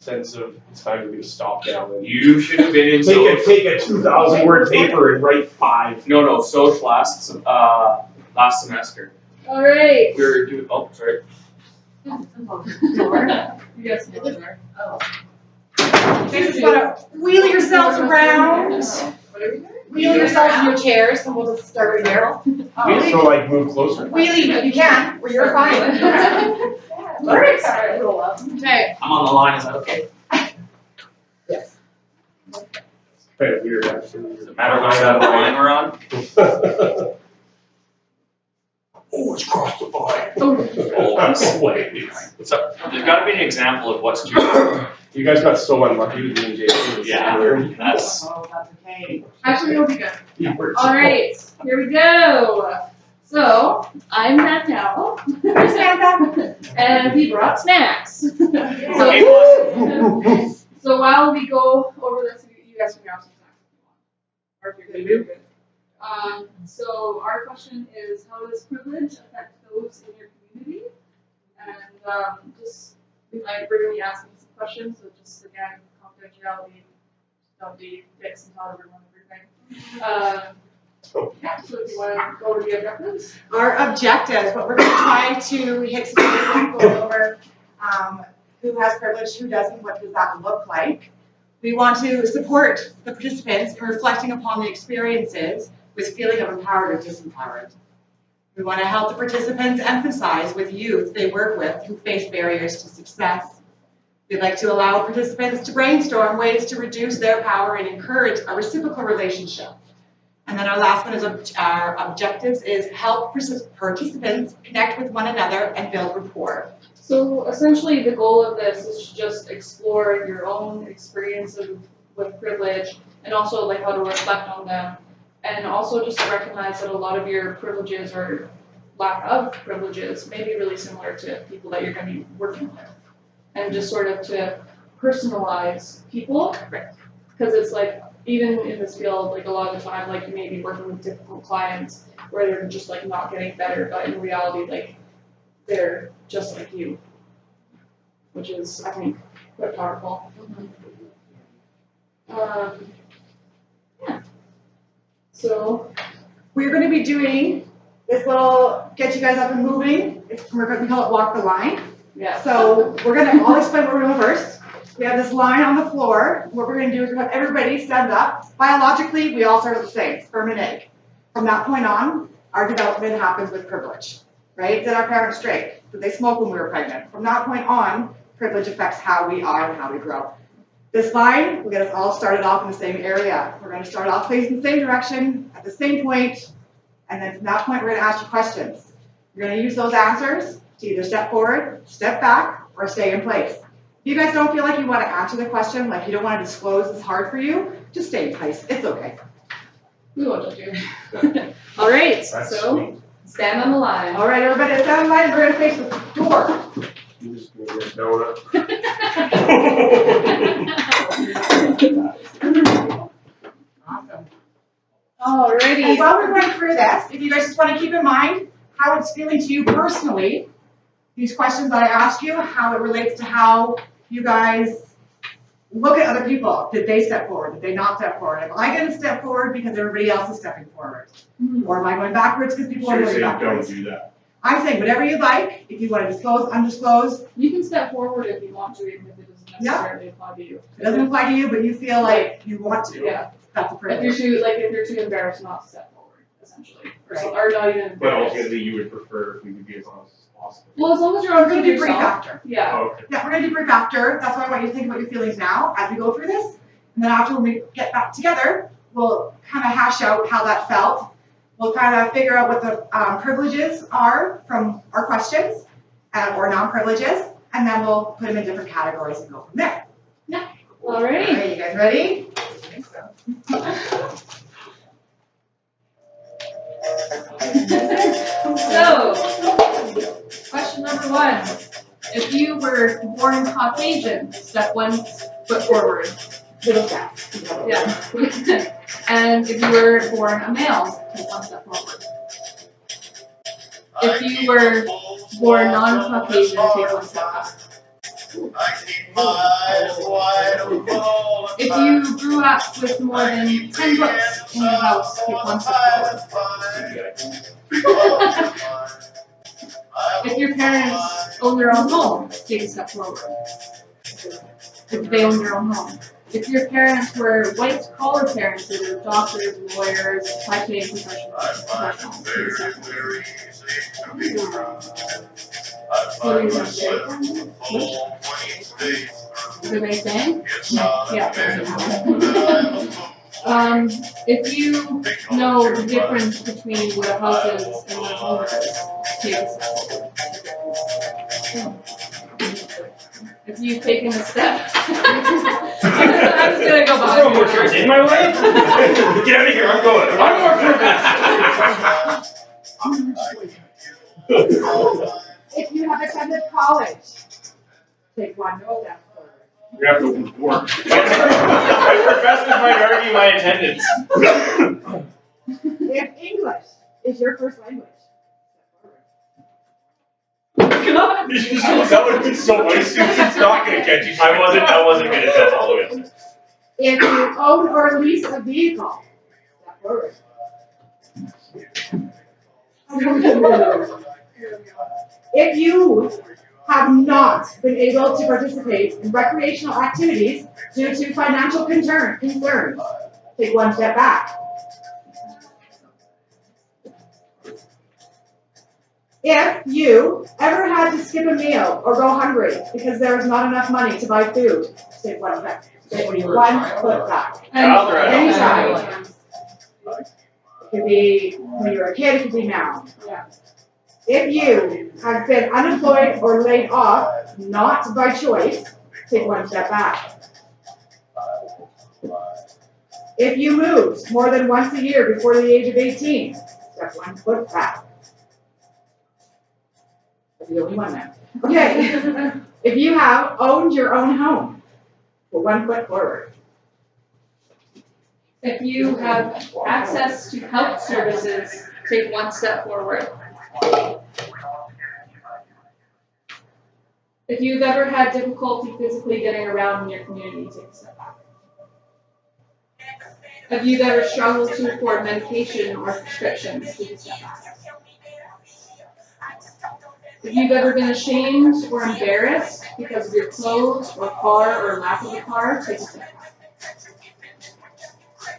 sense of it's time to do a stop down. And You should have been in take a 2,000 word paper and write 5. No, social last semester. All right. We were doing. Oh, sorry. You guys can go there. Oh. You just want to wheel yourselves around. What are we doing? Wheel yourselves in your chairs, and we'll just start with Daryl. So like move closer. Wheelie if you can, or you're fine. Perfect. Roll up. Okay. I'm on the line. Is that okay? Yes. Kind of weird actually. Does it matter what side of the line we're on? Oh, it's crossed the line. Always. Wait. So there's got to be an example of what's too. You guys got so unlucky with me and Jason. Yeah, that's. Oh, that's okay. Actually, it'll be good. Yeah. All right. Here we go. So I'm Danielle. Samantha. And we brought snacks. Okay. So while we go over this, you guys can grab some snacks if you want. Or if you're good. So our question is, how does privilege affect those in your community? And just, we might really ask them some questions, so just again, confidentiality, don't be dicks and tell everyone everything. Yeah, so if you want to go over the objectives. Our objectives, what we're going to try to hit specifically go over who has privilege, who doesn't, what does that look like. We want to support the participants in reflecting upon the experiences with feeling of empowered or disempowered. We want to help the participants emphasize with youth they work with who face barriers to success. We'd like to allow participants to brainstorm ways to reduce their power and encourage a reciprocal relationship. And then our last one is our objectives is help participants connect with one another and build rapport. So essentially the goal of this is to just explore your own experience with privilege and also like how to reflect on them. And also just to recognize that a lot of your privileges or lack of privileges may be really similar to people that you're going to be working with. And just sort of to personalize people. Because it's like, even in this field, like a lot of the time, like you may be working with difficult clients where they're just like not getting better, but in reality, like they're just like you. Which is, I think, quite powerful. Yeah. So we're going to be doing this little get you guys up and moving. We call it walk the line. Yeah. So I'll explain what we're doing first. We have this line on the floor. What we're going to do is have everybody stand up. Biologically, we all start the same, sperm and egg. From that point on, our development happens with privilege, right? Did our parents drink? Did they smoke when we were pregnant? From that point on, privilege affects how we are and how we grow. This line, we'll get us all started off in the same area. We're going to start off facing the same direction at the same point, and then from that point, we're going to ask you questions. You're going to use those answers to either step forward, step back, or stay in place. If you guys don't feel like you want to answer the question, like you don't want to disclose it's hard for you, just stay in place. It's okay. we won't judge you. All right, That's so sweet. stand on the line. All right, everybody, stand in line. We're going to face the door. You just give me a donut. Awesome. Alrighty. And while we're going through this, if you guys just want to keep in mind how it's feeling to you personally, these questions that I asked you, how it relates to how you guys look at other people. Did they step forward? Did they not step forward? Am I going to step forward because everybody else is stepping forward? Or am I going backwards because people are going backwards? Don't do that. I'm saying whatever you like. If you want to disclose, undisclosed. You can step forward if you want to, even if it doesn't necessarily apply to you. It doesn't apply to you, but you feel like you want to. Yeah. That's a If privilege. you're too embarrassed not to step forward, essentially. Right. Or not even But embarrassed. ultimately, you would prefer if we could be as honest as possible. Well, as long as you're We're on going to to do brief yourself. after. Yeah. Oh, okay. Yeah, we're going to debrief after. That's why I want you to think about your feelings now as we go through this. And then after when we get back together, we'll kind of hash out how that felt. We'll kind of figure out what the privileges are from our questions or non-privileges. And then we'll put them in different categories and go from there. Yeah. All Alrighty. right, you guys ready? I think so. So, question number 1. If you were born Caucasian, step 1 foot forward. Little step. Yeah. And if you were born a male, take 1 step forward. If you were born non-Caucasian, take 1 step back. If you grew up with more than 10 books in your house, take one step forward. If your parents own their own home, take a step forward. If they own their own home. If your parents were white-collar parents, that are doctors, lawyers, high-paying professionals, take a step forward. What are you going to say? Is it anything? Yeah. If you know the difference between what a house is and what a home is, take a step forward. If you've taken a step, I'm just gonna go by. Throw more church in my way? Get out of here, I'm going. If you have attended college, take one step forward. You have to work. My professors might argue my attendance. If English is your first language, God. That would be so funny. Susan's not gonna catch you. I wasn't gonna jump all the way up there. if you own or lease a vehicle, step forward. If you have not been able to participate in recreational activities due to financial concerns, take one step back. If you ever had to skip a meal or go hungry because there was not enough money to buy food, take one step. Take one foot back. Anytime. It could be when you were a kid, it could be now. If you have been unemployed or laid off, not by choice, take one step back. If you moved more than once a year before the age of 18, step 1 foot back. That's the only one now. Okay. If you have owned your own home, put 1 foot forward. If you have access to health services, take one step forward. If you've ever had difficulty physically getting around in your community, take a step back. If you've ever struggled to afford medication or prescriptions, take a step back. If you've ever been ashamed or embarrassed because of your clothes or car or lack of a car, take a step back.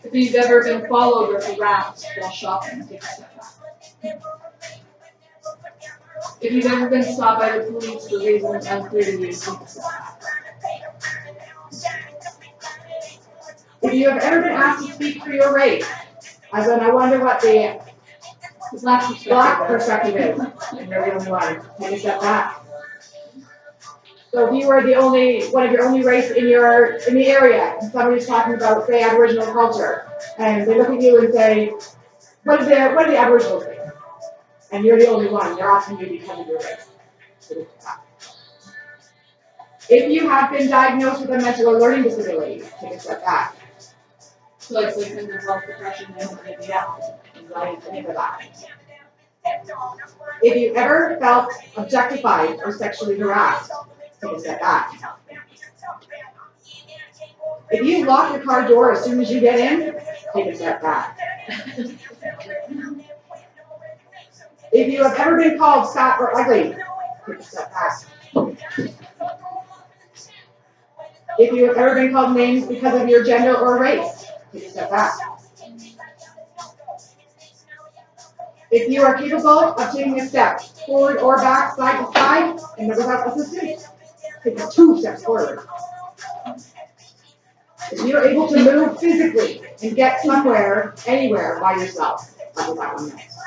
If you've ever been followed or harassed while shopping, take a step back. If you've ever been stopped by the police for reasons unclear to you, take a step back. If you have ever been asked to speak for your race, as in I wonder what the black perspective is, and you're the only one, take a step back. So if you were the only one of your only race in the area, and somebody's talking about, say, Aboriginal culture, and they look at you and say, what do the Aboriginals think? And you're the only one, they're asking you because of your race. Take a step back. If you have been diagnosed with a mental or learning disability, take a step back. So like mental health, depression, anxiety, Any of that. If you ever felt objectified or sexually harassed, take a step back. If you lock your car door as soon as you get in, take a step back. If you have ever been called fat or ugly, take a step back. If you have ever been called names because of your gender or race, take a step back. If you are capable of taking a step forward or back, side to side, and without assistance, take 2 steps forward. If you are able to move physically and get somewhere, anywhere by yourself, that was that one next.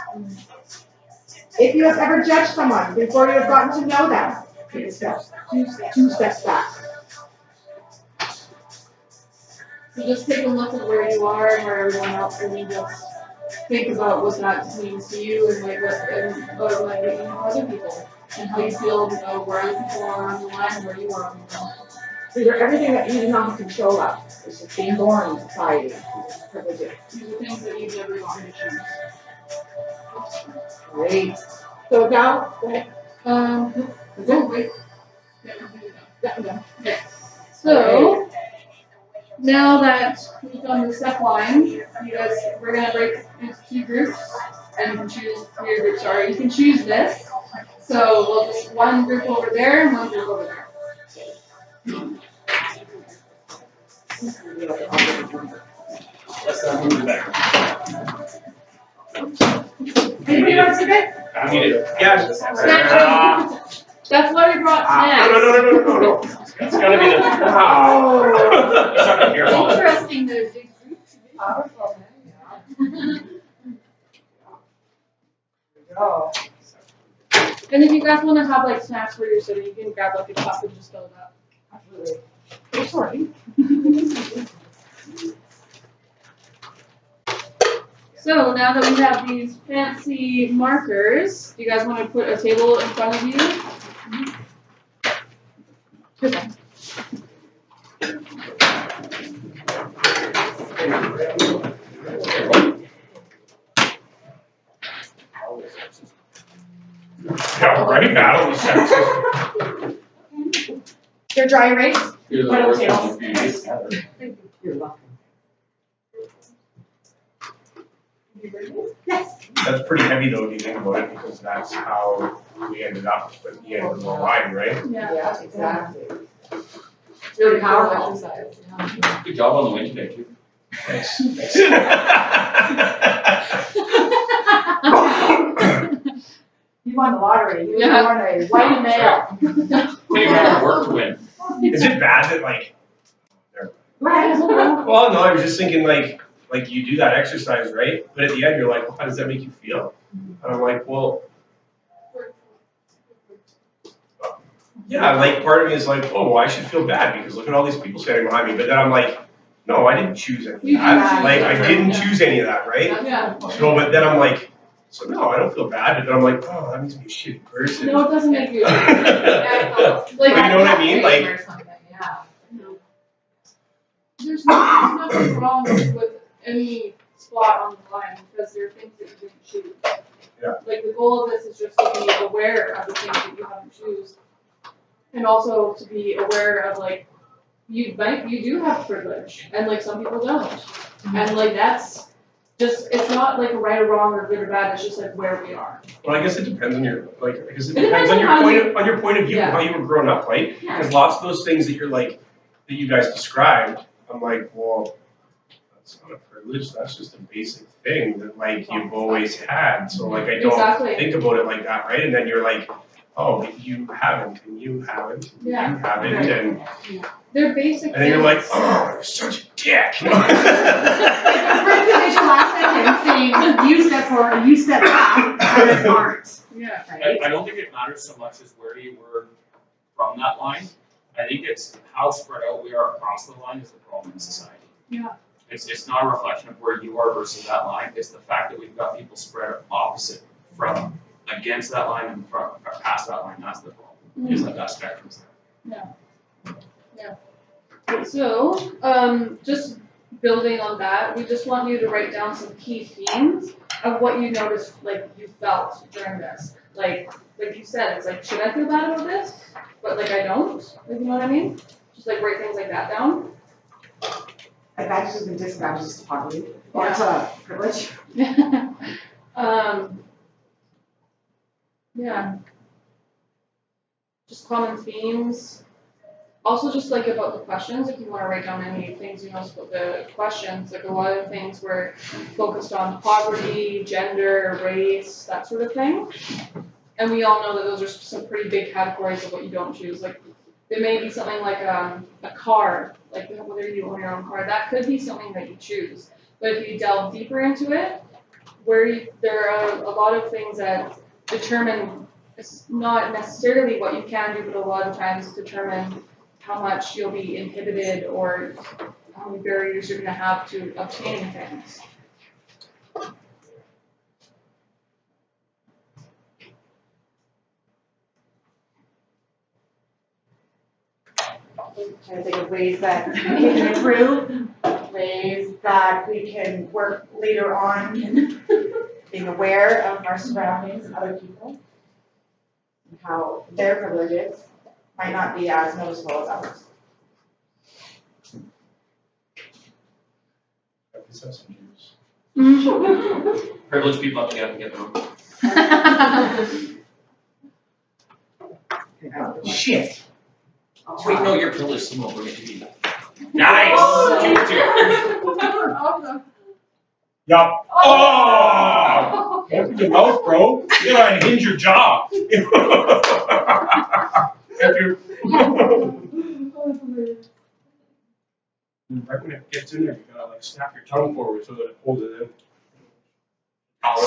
If you have ever judged someone before you have gotten to know them, take a step, 2 steps back. So just take a look at where you are and where everyone else is, and just think about what that means to you and like what it might mean to other people, and how you feel about where other people are on the line and where you are on the line. These are everything that you do not have control of. It's just being born in society. These are privileges. These are things that you've never gotten to choose. Great. So now, go ahead. Oh, wait. Yeah, So, now that we've done the step line, you guys, we're gonna break into 2 groups, and you can choose who your groups are. You can choose this. So we'll just one group over there and one group over there. Let's not move it back. Anybody want to see it? I need it. Yeah. That's why we brought snacks. No. It's gotta be the. Oh. It's not gonna hear all of it. Interesting that a big group. And if you guys want to have like snacks where you're sitting, you can grab like a cup and just fill it up. Absolutely. Oh, sorry. So now that we have these fancy markers, do you guys want to put a table in front of you? Okay. Yeah, right now, the census. Your dry erase? You're the Put a worst table. one confused. You're welcome. Yes. That's pretty heavy though, if you think about it, because that's how we ended up with the end of the line, right? Yeah. Exactly. It's really powerful. Good job on the win today, too. Thanks. You won the lottery. You Yeah. won a white male. Didn't even have to work to win. Is it bad that like, Right. well, no, I was just thinking like you do that exercise, right? But at the end, you're like, well, how does that make you feel? And I'm like, well, yeah, like part of me is like, oh, well, I should feel bad because look at all these people standing behind me. But then I'm like, no, I didn't choose any of You that. didn't Like, choose I it. didn't Yeah. choose any of that, right? Yeah. So, but then I'm like, so no, I don't feel bad. But then I'm like, oh, that makes me a shitty person. No, it doesn't make you. But Like, you know what I mean? Like, there's nothing wrong with any spot on the line because there are things that you didn't choose. Yeah. Like the goal of this is just to be aware of the things that you haven't choose, and also to be aware of like you do have privilege, and like some people don't, and like that's just it's not like a right or wrong or good or bad. It's just like where we are. well, I guess it depends on your like. I guess it It depends depends on on your how point of view, Yeah. how you were growing up, right? Yeah. Because lots of those things that you're like that you guys described, I'm like, well, that's not a privilege. That's just a basic thing that like you've always had. So like I don't Exactly. think about it like that, right? And then you're like, oh, but you haven't, and you haven't, and Yeah. you haven't, and They're basic. then you're like, things. oh, you're such a dick. If the person is your last sentence saying you said forward, you said that, that is art, Yeah. right? I don't think it matters so much as where you were from that line. I think it's how spread out we are across the line is the problem in society. Yeah. It's not a reflection of where you are versus that line. It's the fact that we've got people spread opposite from against that line and from past that line. That's the problem. Is that spectrum's there. So, just building on that, we just want you to write down some key themes of what you noticed, like you felt during this. Like you said, it's like, should I feel bad about this? But like I don't. Like, you know what I mean? Just like write things like that down. Advantages and disadvantages to poverty, or to privilege. Yeah. Just common themes. Also, just like about the questions, if you want to write down any things you noticed about the questions, like a lot of things were focused on poverty, gender, race, that sort of thing. And we all know that those are some pretty big categories of what you don't choose. Like, there may be something like a car, like whether you own your own car, that could be something that you choose. But if you delve deeper into it, there are a lot of things that determine, it's not necessarily what you can do, but a lot of times determine how much you'll be inhibited or how many barriers you're going to have to obtaining things. Trying to think of ways that we can improve, ways that we can work later on in being aware of our surroundings and other people, and how their privilege is. might not be as noticeable as others. Let's have some juice. Privileged people have to get up and get them. Shit. Wait, no, you're privileged, so we'll bring it to you. Nice! Give it to you. Awesome. Yup. Oh! Open your mouth, bro. You're gonna unhinge your jaw. Right when it gets in there, you gotta like snap your tongue forward so that it holds it in.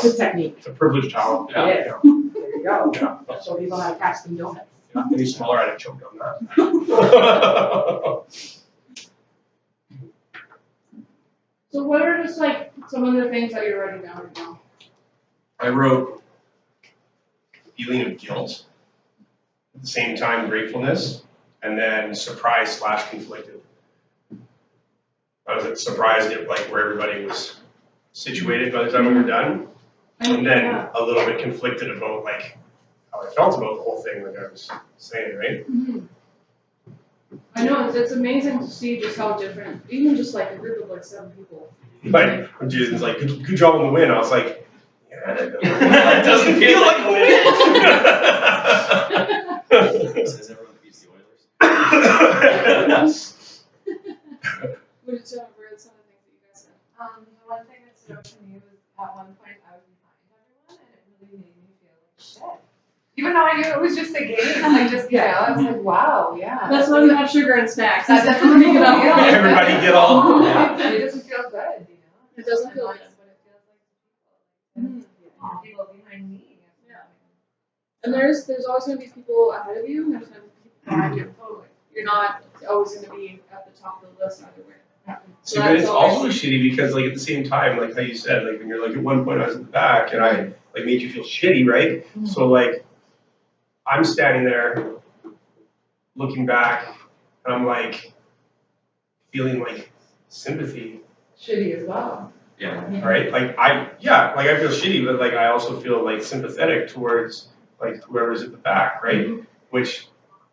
Good technique. It's a privileged towel. It is. Yeah. There you go. Yeah. Show people how to catch some donuts. Yeah. Any smaller, I'd have choked on that. So what are just like some of the things that you're writing down right now? I wrote feeling of guilt, at the same time gratefulness, and then surprise / conflicted. I was surprised at like where everybody was situated by the time we were done, and then a little bit conflicted about like how I felt about the whole thing, like I was saying, right? Mm-hmm. I know, it's amazing to see just how different, even just like a group of like 7 people. Like when Jason's like, good job on the win, I was like, yeah, that doesn't feel like a win. Says everyone beats the Oilers. What did some of the things that you guys said? The one thing that stood out to me was at one point I was behind everyone and it really made me feel like shit. Even though I knew it was just a game, like just, you know, I was like, wow, yeah. That's why we have sugar and snacks. That's That's everybody get up. Yeah. Everybody get all. It doesn't feel good, you know? It doesn't feel And good. that's what it feels like to people behind me. Yeah. And there's always going to be people ahead of you, and there's going to be people behind you. Totally. You're not always going to be at the top of the list either way. See, but it's also shitty because, like, at the same time, like how you said, like when you're like at one point I was at the back and I like made you feel shitty, right? Mm-hmm. So like, I'm standing there, looking back, and I'm like, feeling like sympathy, Shitty as well. Yeah. right? Like I feel shitty, but like I also feel like sympathetic towards like whoever's at the back, right? Mm-hmm. Which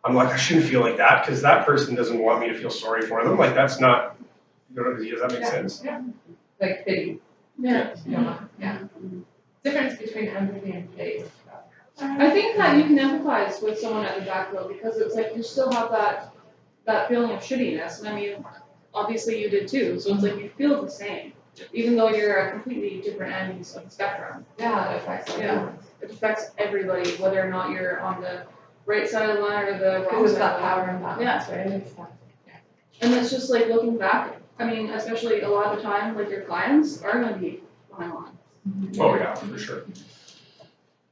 I'm like, I shouldn't feel like that because that person doesn't want me to feel sorry for them. Like that's not, you know, does that make sense? Yeah. Like pity. Yeah. Yeah. Difference between empathy and pity. I think that you can empathize with someone at the back row because it's like you still have that feeling of shittiness. And I mean, obviously you did too. So it's like you feel the same, even though you're at completely different ends of the spectrum. Yeah, it affects everyone. It affects everybody, whether or not you're on the right side of the line or the wrong Because it's side that of the power line. imbalance, right? It's that. And it's just like looking back. I mean, especially a lot of the time, like your clients are going to be behind lines. Oh yeah, for sure.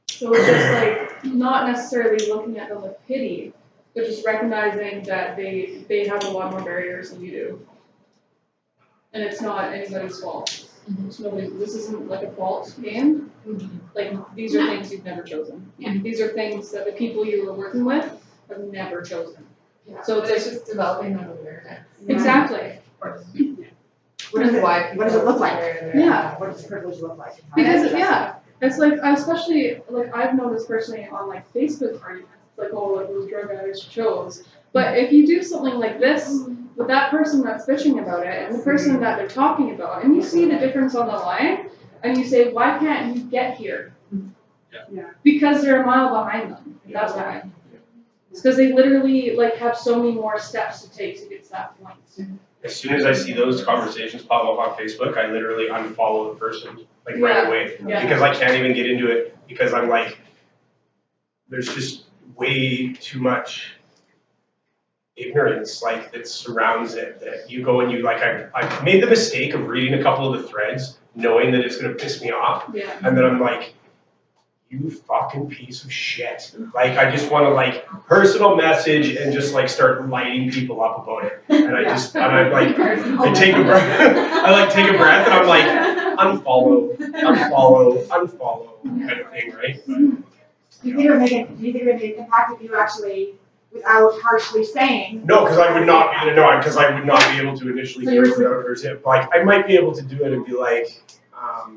So it's just like not necessarily looking at them with pity, but just recognizing that they have a lot more barriers than you do. And it's not anybody's fault. It's nobody, this isn't like a fault game. Like these are things you've never chosen. These are things that the people you were working with have never chosen. Yeah. So But it's just developing that awareness. Exactly. What does it look like? Yeah. What does privilege look like? Because it's like especially like I've noticed personally on like Facebook arguments, like oh like those drug addicts chose. But if you do something like this with that person that's bitching about it and the person that they're talking about, and you see the difference on the line, and you say, why can't you get here? Yeah. Because they're a mile behind them. That's why. It's because they literally like have so many more steps to take to get to that point. As soon as I see those conversations pop up on Facebook, I literally unfollow the person like right away because I can't even get into it because I'm like, there's just way too much ignorance like that surrounds it that you go and you like I made the mistake of reading a couple of the threads knowing that it's gonna piss me off and then I'm like, you fucking piece of shit. Like I just wanna like personal message and just like start lighting people up about it. And I just and I like I take a breath I like take a breath and I'm like unfollow kind of thing, right? Do you think it would make an impact if you actually, without harshly saying? No, because I would not be able to initially do it without her tip. Like I might be able to do it and be like, are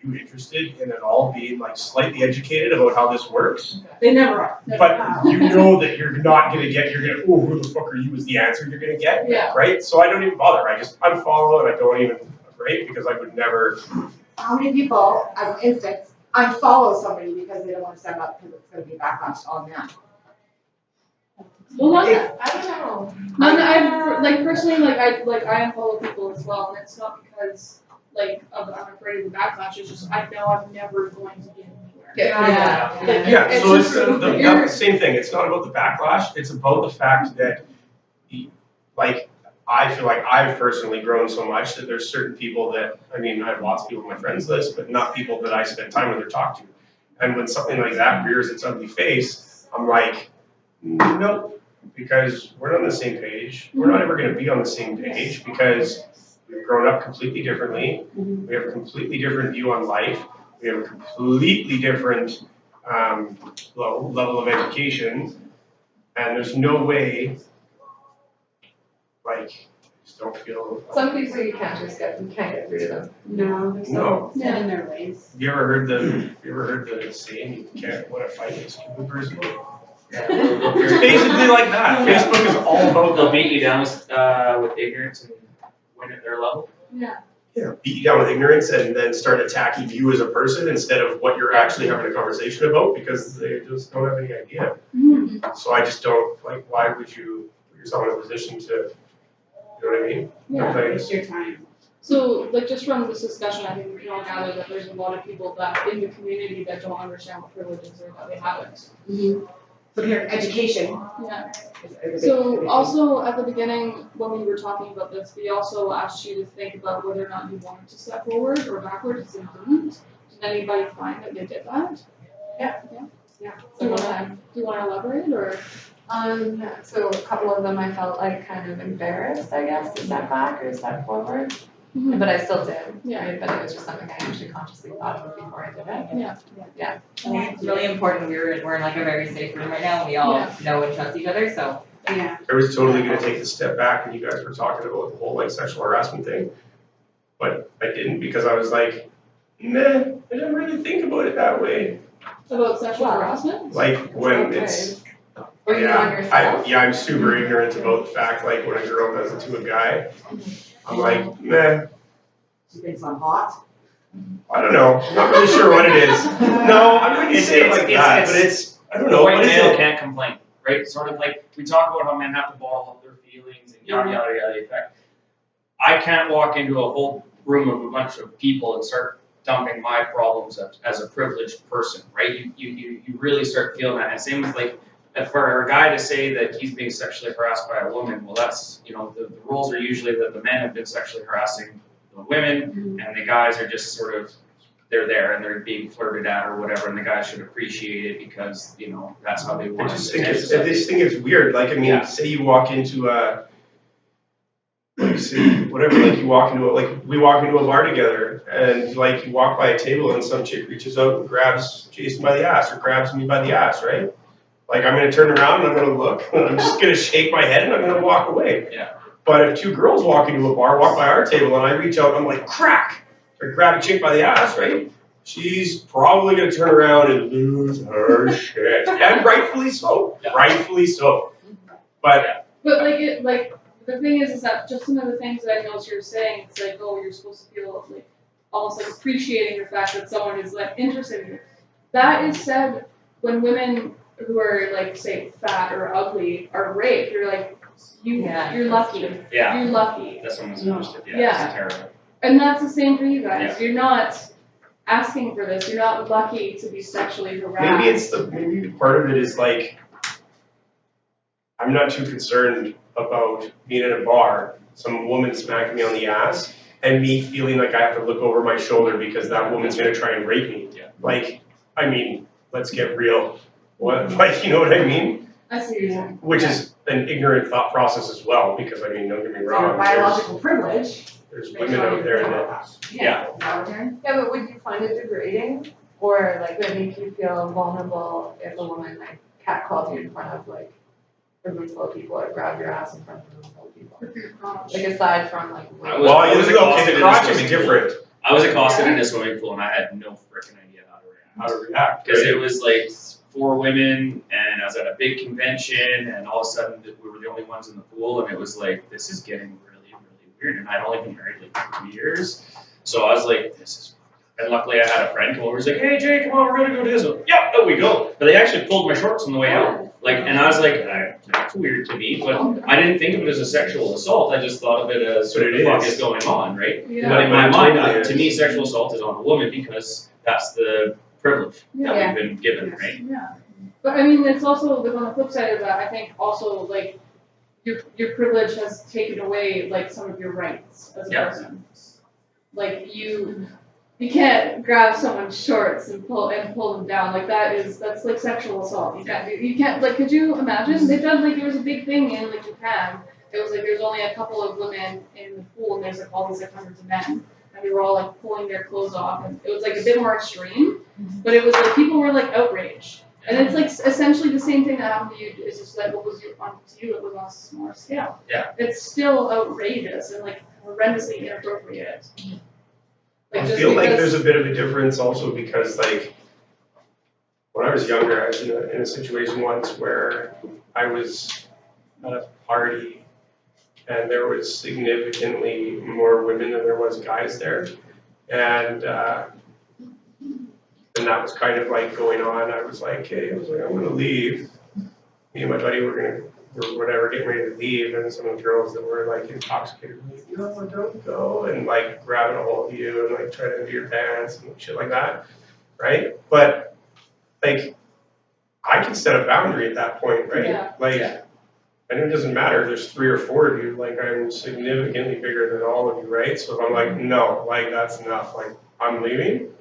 you you interested in at all being like slightly educated about how this works? They never are. But you know that you're not gonna get, oh, who the fuck are you is the answer you're gonna get, Yeah. right? So I don't even bother, I just unfollow and I don't even, right? Because I would never. How many people, as an instance, unfollow somebody because they don't want to step up because it's going to be backlash on them? Well, not I don't know. I like personally, I unfollow people as well, and it's not because I'm afraid of the backlash. It's just I know I'm never going to get anywhere. Yeah, so it's the same thing. It's not about the backlash. It's about the fact that, like, I feel like I've personally grown so much that there's certain people that, I mean, I have lots of people on my friends list, but not people that I spend time with or talk to. And when something like that rears its ugly face, I'm like, nope, because we're not on the same page. We're not ever going to be on the same page because we've grown up completely differently. We have a completely different view on life. We have a completely different level of education. And there's no way, like, I just don't feel. Some people you can't get rid of them. No. Yeah. In their ways. You ever heard the saying, you can't win a fight against a person? Yeah. It's basically like that. Facebook is all about They'll beat you down with ignorance and win at their level. Yeah. beat you down with ignorance and then start attacking you as a person instead of what you're actually having a conversation about because they just don't have any idea. Mm-hmm. So I just don't, like, why would you put yourself in a position to, you know what I mean? Yeah. Waste your time. So, like, just from this discussion, I think we can all gather that there's a lot of people that in the community that don't understand what privilege is or that they haven't. Mm-hmm. So here, education. Yeah. is a So big also at the beginning, when we were talking about this, we also asked you to think about whether or not you wanted to step forward or backwards and didn't. Did anybody find that they did that? Yeah. Do you want to elaborate or? So a couple of them I felt like kind of embarrassed, I guess, to step back or step forward. Mm-hmm. But I still did, Yeah. right? But it was just something I actually consciously thought of before I did it. Yeah. I think it's really important. We're in like a very safe room right now. We all know and trust each other, so. Yeah. I was totally gonna take the step back when you guys were talking about the whole like sexual harassment thing. But I didn't because I was like, nah, I didn't really think about it that way. About sexual harassment? Like when it's Were you on yourself? I'm super ignorant about the fact like when a girl does it to a guy, I'm like, nah, She thinks I'm hot. I don't know. I'm not really sure what it is. No, I wouldn't say it like that, but it's I don't know. White What is male it? can't complain, right? Sort of like we talk about how men have to bottle up their feelings and yada yada yada. Effect. I can't walk into a whole room of a bunch of people and start dumping my problems as a privileged person, right? You really start feeling that. And same with like for a guy to say that he's being sexually harassed by a woman, well, that's the rules are usually that the men have been sexually harassing the women, and the guys are just sort of they're there and they're being flirted at or whatever, and the guys should appreciate it because that's how they I want just it. think it's weird. Like I mean, say you walk into a whatever, like you walk into we walk into a bar together and like you walk by a table and some chick reaches out and grabs Jason by the ass or grabs me by the ass, right? Like I'm gonna turn around and I'm gonna look and I'm just gonna shake my head and I'm gonna walk away. Yeah. But if two girls walk into a bar, walk by our table and I reach out and I'm like crack or grab a chick by the ass, right? She's probably gonna turn around and lose her shit. And rightfully so. Yeah. Rightfully so. But The thing is that just some of the things that I know you're saying, it's like, oh, you're supposed to feel like almost like appreciating the fact that someone is like interested in you. That is said when women who are like say fat or ugly are raped. You're like, you're lucky. Yeah. You're lucky. That's what was interested. Yeah. It's terrible. And that's the same for you guys. Yeah. You're not asking for this. You're not lucky to be sexually harassed. maybe part of it is like I'm not too concerned about being in a bar, some woman smacking me on the ass, and me feeling like I have to look over my shoulder because that woman's gonna try and rape me. Yeah. Like, I mean, let's get real. What, like, you know what I mean? I see what you're saying. Which is an ignorant thought process as well, because I mean, don't get me Your wrong. biological privilege. There's women out there that. Yeah. Yeah, but would you find it degrading or like would it make you feel vulnerable if a woman like catcalled you in front of like a room full of people or grabbed your ass in front of a room full of people? Like aside from like I was Well, accosted the crotch is in different. I was accosted in a swimming pool and I had no freaking idea how to react. Because it was like 4 women and I was at a big convention and all of a sudden we were the only ones in the pool and it was like, this is getting really, really weird. And I'd only been married like 2 years. So I was like, this is, and luckily I had a friend come over, he's like, hey Jay, come on, we're gonna go do this. Yep, no, we go. But they actually pulled my shorts on the way out. Like, and I was like, that's weird to me, but I didn't think of it as a sexual assault. I just thought of it as what the fuck is going on, right? Yeah. But in my mind, to me, sexual assault is on a woman because that's the privilege that we've been given, right? Yeah. But I mean, it's also, like, on the flip side of that, I think also, like, your privilege has taken away, like, some of your rights as a person. Like, you can't grab someone's shorts and pull them down. Like, that's like sexual assault. You can't, like, could you imagine? They done, like, there was a big thing in, like, Japan. It was like, there's only a couple of women in the pool and there's, like, all these, like, hundreds of men. And they were all, like, pulling their clothes off. And it was, like, a bit more extreme. But it was, like, people were, like, outraged. And it's, like, essentially the same thing that happened to you. It's just that what was on to you, it was on a smaller scale. Yeah. It's still outrageous and, like, horrendously inappropriate. Like, I feel like there's a bit of a difference also because, like, when I was younger, I was in a situation once where I was at a party and there was significantly more women than there was guys there. And that was kind of like going on. I was like, hey, I'm gonna leave. Me and my buddy were getting ready to leave, and some of the girls that were like intoxicated were like, no, don't go, and like grabbing a hold of you and like trying to do your pants and shit like that, right? But like, I can set a boundary at that point, right? Yeah. Like, and it doesn't matter if there's 3 or 4 of you, like I'm significantly bigger than all of you, right? So if I'm like, no, like that's enough, like I'm leaving,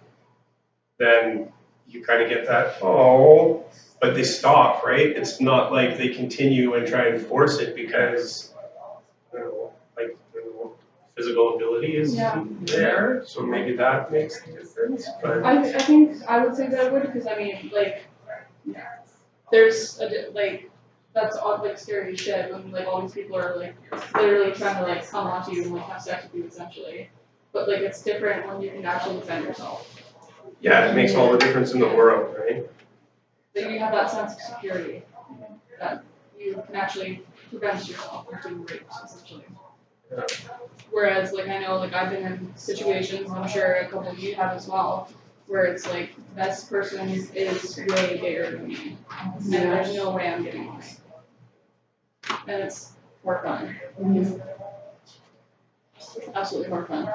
then you kind of get that, oh, but they stop, right? It's not like they continue and try and force it because, I don't know, like, physical ability is there, so maybe that makes the difference, but. I think I would say that it would, because I mean, like, there's like, that's odd, like, scary shit when, like, all these people are, like, literally trying to, like, come onto you and, like, have sex with you, essentially. But, like, it's different when you can actually defend yourself. Yeah, it makes all the difference in the world, right? That you have that sense of security, that you can actually prevent yourself from being raped, essentially. Yeah. Whereas, like, I know, like, I've been in situations, I'm sure a couple of you have as well, where it's like, this person is way bigger than me, and there's no way I'm getting away. And it's horrifying. Absolutely horrifying.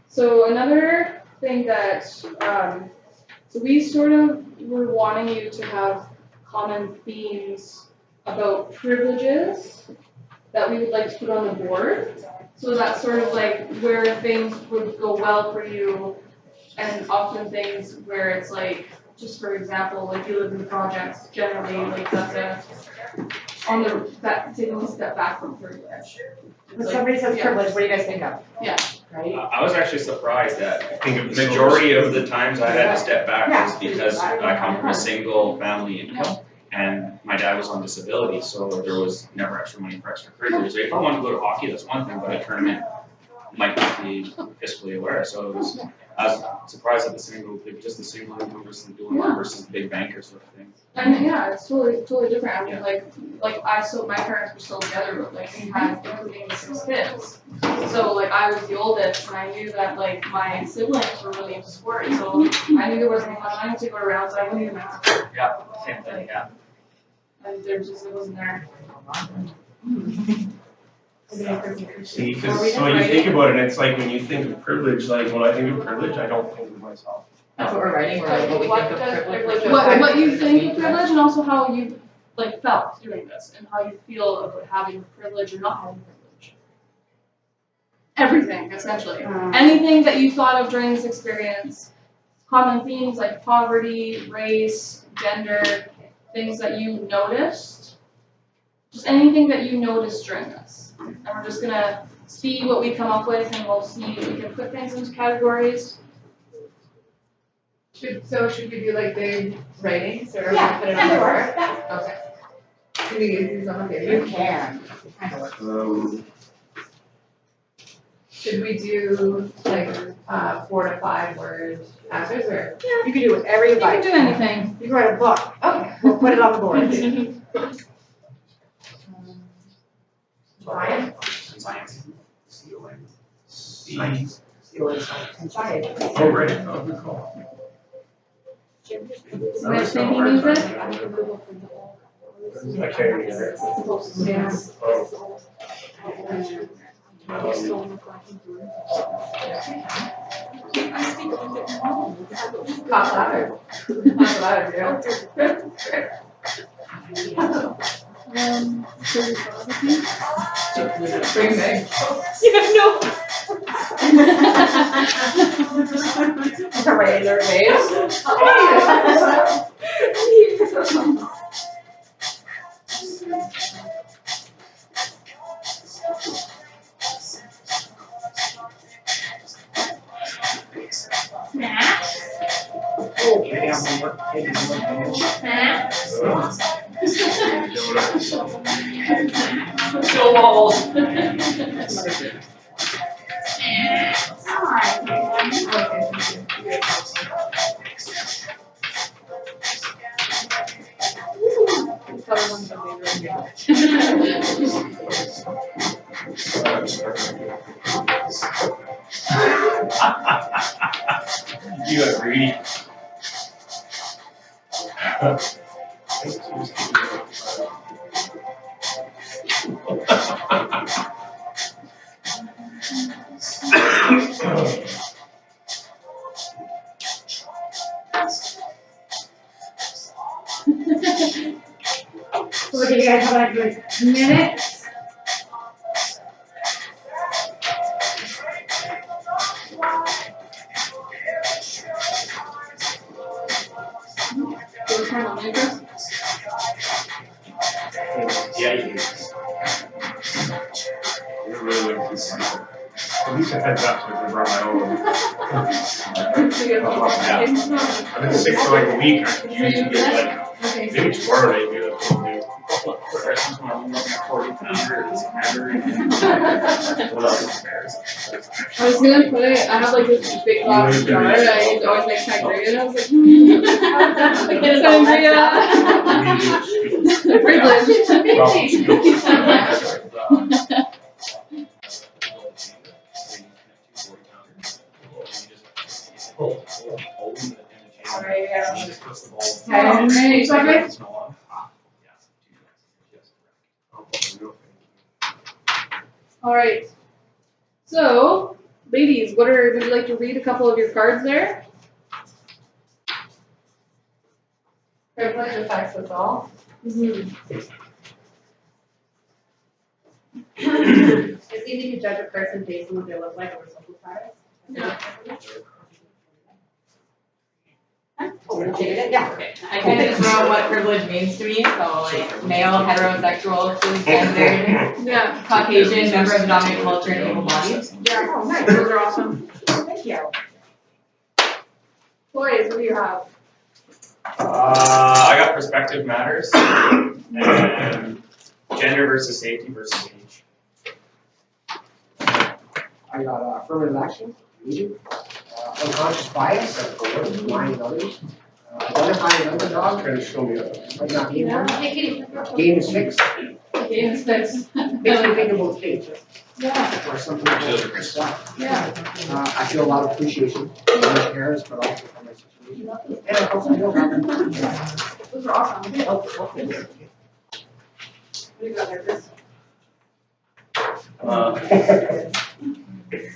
So another thing that, so we sort of were wanting you to have common themes about privileges that we would like to put on the board. So that's sort of like where things would go well for you, and often things where it's like, just for example, like you live in projects, generally, like that's taking a step back from privilege. When somebody says privilege, what do you guys think of? Yeah. Right? I was actually surprised that think of the majority of the times I had to step back was because I come from a single family income and my dad was on disability, so there was never extra money for extra curriculums. If I wanted to go to hockey, that's one thing, but a tournament might not be fiscally aware. So I was surprised at just the single income versus the dual income versus the big banker sort of thing. And yeah, it's totally different. I mean, my parents were still together, but like we had, including 6 kids. So like I was the oldest, and I knew that like my siblings were really into sports, so I knew there wasn't much money to go around, so I wouldn't even have to. Yeah, same thing, yeah. And there just, it wasn't there. See, because so when you think about it, it's like when you think of privilege, like when I think of privilege, I don't think of myself. That's what we're writing, we're like, what we think of privilege. What you think of privilege, and also how you like felt doing this, and how you feel about having privilege or not having privilege. Everything, essentially. Anything that you thought of during this experience, common themes like poverty, race, gender, things that you noticed, just anything that you noticed during this. And we're just gonna see what we come up with, and we'll see if we can put things into categories. Should we do like big writings or Yeah, put it on the board? yeah. Okay. Can we use these on the paper? You can. Um, Should we do like 4 to 5 word answers or? You can do whatever you You like. can do anything. You can write a book. Okay. We'll put it on the board. Science. Science. Oh, right. Oh, good call. Am I singing music? I can't hear it. Yeah. Oh. Talk louder. Talk louder, Bring Meg. No. A regular face. Oh, maybe I'm homework. Maybe homework. Still walls. You agree? So what do you guys have like a minute? Yeah, you do. You're really looking for something. At least a heads up so I can brought my own. Yeah. I've been sick for like a week. I could use to get like, maybe tomorrow night, maybe that's what I'll do. Christmas when I'm looking at 40 pounders and what else is embarrassing? I was gonna put it, I have like this big glass jar, I always make sangria, and I was like, sangria. Alright, yeah. 10 minutes, okay? Alright. So, ladies, would you like to read a couple of your cards there? Privilege affects us all. It's easy to judge a person based on what they look like or simplify it. Yeah. Yeah. I kind of know what privilege means to me, so like male, heterosexual, cisgendered, Yeah. Caucasian, member of the dominant culture, and able-bodied. Yeah. Oh, nice. Those are awesome. Thank you. Boys, what do you have? I got perspective matters and gender versus safety versus age. I got affirmative action, leadership, unconscious bias, lying others, identifying another dog, Trying to show me that. but not being Yeah. one. Game is fixed. Game is fixed. Makes me think about fate, Yeah. or something like that. Yeah. I feel a lot of appreciation for my parents, but also for my situation. And I hope I don't have Those are awesome. help. What do you got there, Chris?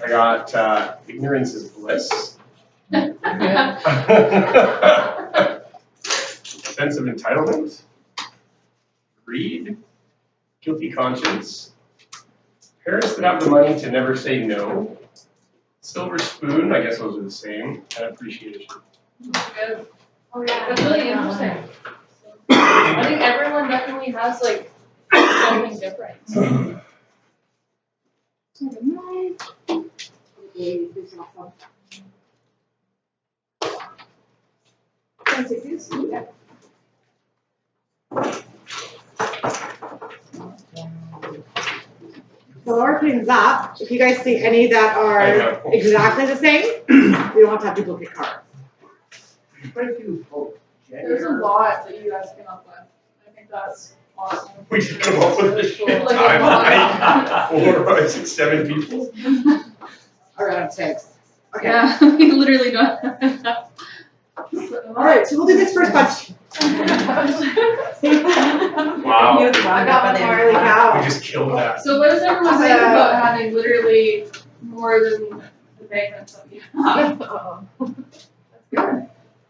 I got ignorance is bliss. Sense of entitlement. Greed. Guilty conscience. Parents that have the money to never say no. Silver spoon, I guess those are the same. And appreciation. Good. Oh, yeah. That's really interesting. I think everyone definitely has like something different. Can I take these? Yeah. So while we're putting these up, if you guys see any that I are know. exactly the same, we don't have to have duplicate cards. Quite a few folk. There's a lot that you guys came up with. I think that's awesome. We just come up with this shit Like a time, lot. like 4, 5, 6, 7 people. Around 6. Okay. Yeah, we literally don't. Alright, so we'll do this first bunch. Wow. I got one more, holy cow. We just killed that. So what does everyone think about having literally more than the magnets that we have?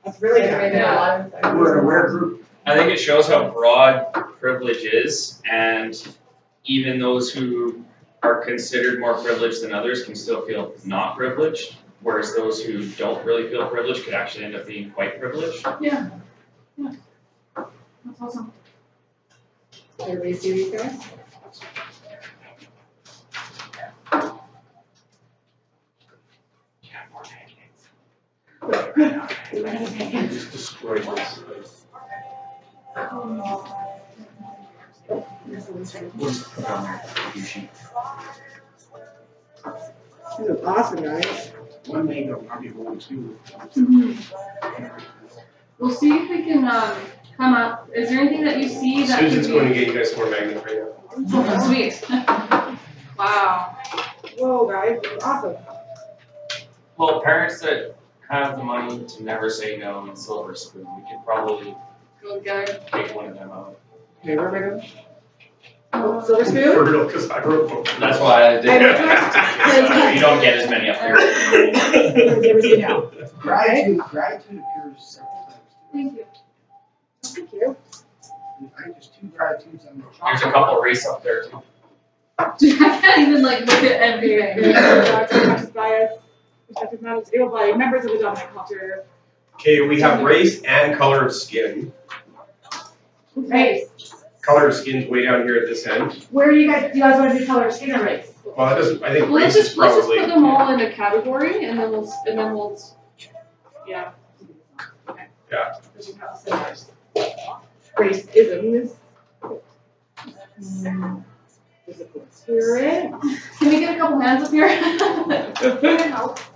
That's really good. Yeah. We're a rare group. I think it shows how broad privilege is, and even those who are considered more privileged than others can still feel not privileged, whereas those who don't really feel privileged could actually end up being quite privileged. Yeah. Yeah. That's awesome. Everybody see these guys? Just destroyed this. This is awesome, guys. One may go probably one, two. We'll see if we can come up. Is there anything that you see that Susan's could going to be? get you guys more magnets right now. Oh, sweet. Wow. Whoa, guys, this is awesome. Well, parents that have the money to never say no in Silver Spoon, we could probably Go together. take one of them out. Okay, where am I going? Oh, Silver Spoon? For real, because I wrote both. That's why I did I- it. You don't get as many up here. Everything now. Gratitude appears several times. Thank you. Thank you. I think there's 2 gratitudes on the top. There's a couple race up there too. Dude, I can't even like look at everything. Bias, respective matters, able bodied members of the dominant culture. Okay, we have race and color of skin. Race. Color of skin's way down here at this end. Where do you guys want to do color of skin or race? Well, that doesn't, I think Well, race let's is just probably. put them all in a category and then we'll yeah. Yeah. Racism. Spirit. Can we get a couple hands up here?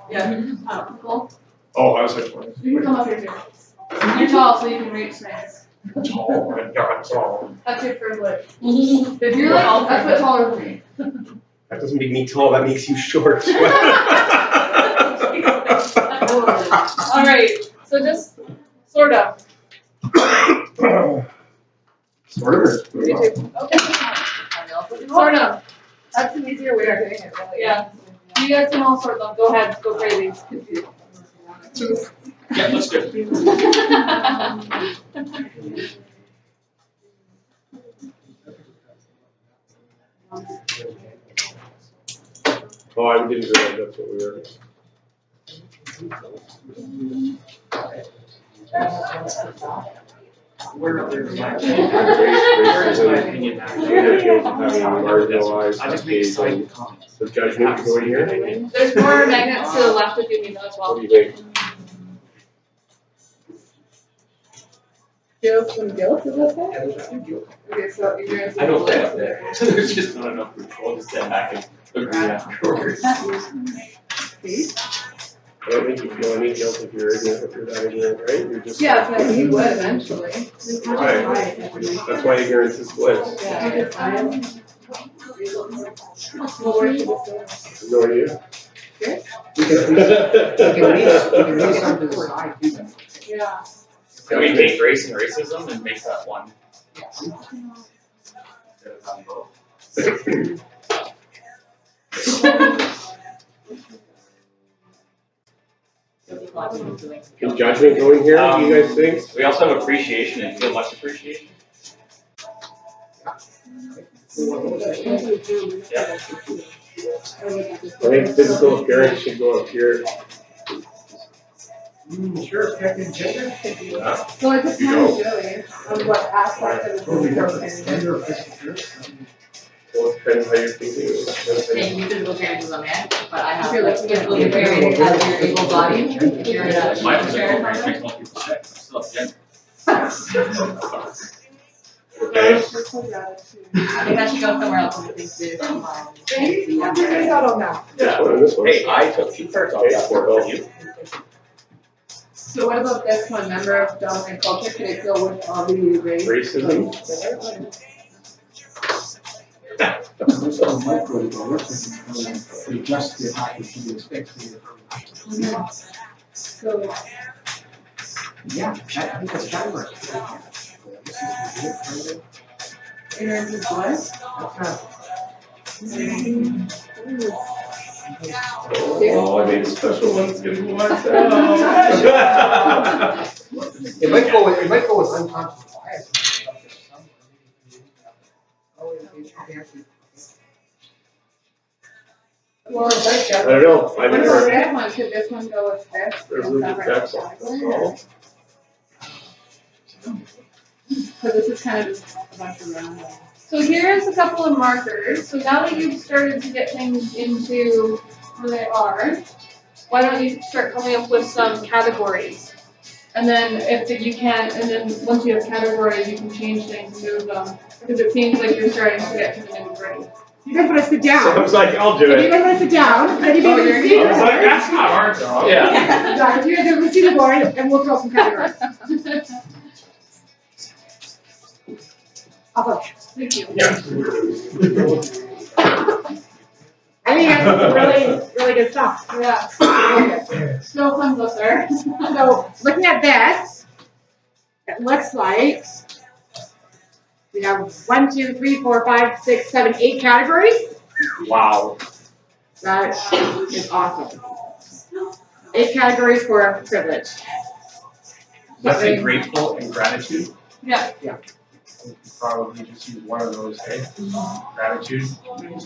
Yeah. Cool. Oh, I was like, what? You can come up here too. You're tall, so you can reach things. Tall, I'm not tall. That's your privilege. If you're like, that's what taller than me. That doesn't make me tall, that makes you short. Alright, so just sort of. Sort of. Me too. Okay. Sort of. That's an easier way of doing it, really. Yeah. You guys can all sort them. Go ahead, go crazy. Yeah, let's do it. Oh, I didn't realize that's what we were. Marginalized, I just make side comments. the judgment going here. There's more magnets to the left if you need them as well. What do you think? Feel some guilt, is that Yeah, there's a few guilt. Okay, so you're gonna. I don't get up there. There's just not enough control to stand back and agree afterwards. I don't think you feel any guilt if you're ignorant, if you're that ignorant, right? You're just. Yeah, so you would eventually. Right. That's why ignorance is bliss. Yeah. No idea. You can read something to the side too. Yeah. Can we take race and racism and make that one? Instead of having both. Can judgment go in here, do you guys think? We also have appreciation and feel much appreciation. Yeah. I think physical appearance should go up here. Sure, affected gender. Yeah. So it depends You know. really on what aspect of the Totally physical different. appearance. Gender or physical appearance. Well, it depends how you're thinking. Maybe physical appearance is a man, but I have If you're like looking at physical the appearance as your able body, if you're in a My physical wheelchair. appearance makes most people sick. Still, yeah. And Just like gratitude. I think I should go somewhere else and think this. Maybe you have to figure out on that. Yeah. Hey, I took 2 cards off that board, don't you? So what about this one? Member of dominant culture, can it go with all the race? Racism. Most of the micro they just get happy to be expected. So, Yeah, I think that's category. ignorance is bliss. Oh, I made a special one. It's gonna go myself. It might go with unconscious bias. Well, it's like I don't know. I What about never. this one? Could this one go with this? There's a little text on it. So this is kind of just a bunch of random. So here's a couple of markers. So now that you've started to get things into where they are, why don't you start coming up with some categories? And then if you can, and then once you have categories, you can change things, move them, because it seems like you're starting to get to the nitty-gritty. You guys want to sit So I down? was like, I'll do If you it. guys want to sit down, then you Oh, can you're see the I was like, board. that's not our job. Yeah. Yeah, if you guys want to see the board, and we'll throw some categories. Thank you. Yeah. I think that's really, really good stuff. Yeah. Still fun book there. So, looking at this, it looks like we have 1, 2, 3, 4, 5, 6, 7, 8 categories. Wow. That is awesome. 8 categories for privilege. Let's say grateful and gratitude. Yeah. We could probably just use one of those, hey? Gratitude.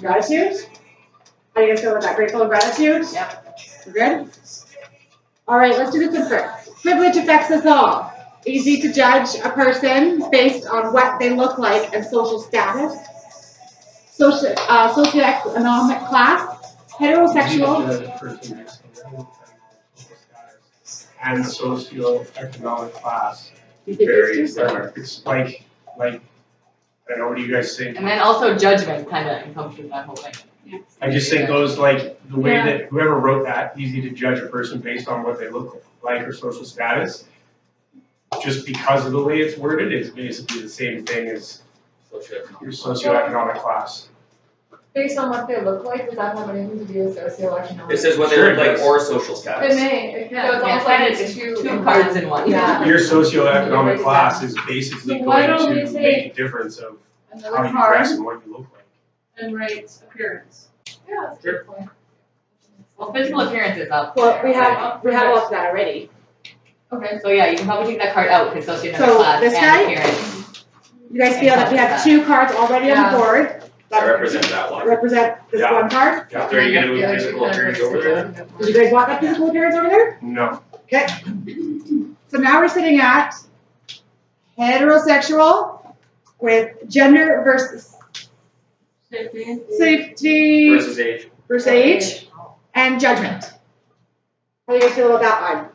Gratitude. How do you guys feel about that? Grateful and gratitude? Yep. We're good? All right, let's do this one first. Privilege affects us all. Easy to judge a person based on what they look like and social status. Socioeconomic class. Heterosexual. And socioeconomic class. You think Very it's too similar. It's like, I don't know, what do you guys think? And then also judgment kind of encompasses that whole thing. I just think those, like, the way Yeah. that whoever wrote that, easy to judge a person based on what they look like or social status, just because of the way it's worded, is basically the same thing as your socioeconomic class. Based on what they look like, does that have anything to do with socioeconomic? It says what they Sure look it like does. or social It status. may, it can. So it's Yeah, almost like it's it's two cards in one. Yeah. Your socioeconomic class is basically So why going don't we to say make a difference of how Another you card dress and what you look like. and write appearance. Yeah, that's a good point. Well, physical appearance is up. Well, we there, right? have all of that already. Okay. So yeah, you can probably take that card out because socioeconomic So, class this and guy? appearance. You guys feel that we have 2 cards already on the board I that represent that one. represent this Yeah. one card? Are you gonna move Yeah, physical you kind of appearance over there? Do you guys want that physical appearance over there? No. Okay. So now we're sitting at heterosexual with gender versus safety Versus age. versus age and judgment. How do you guys feel about that one?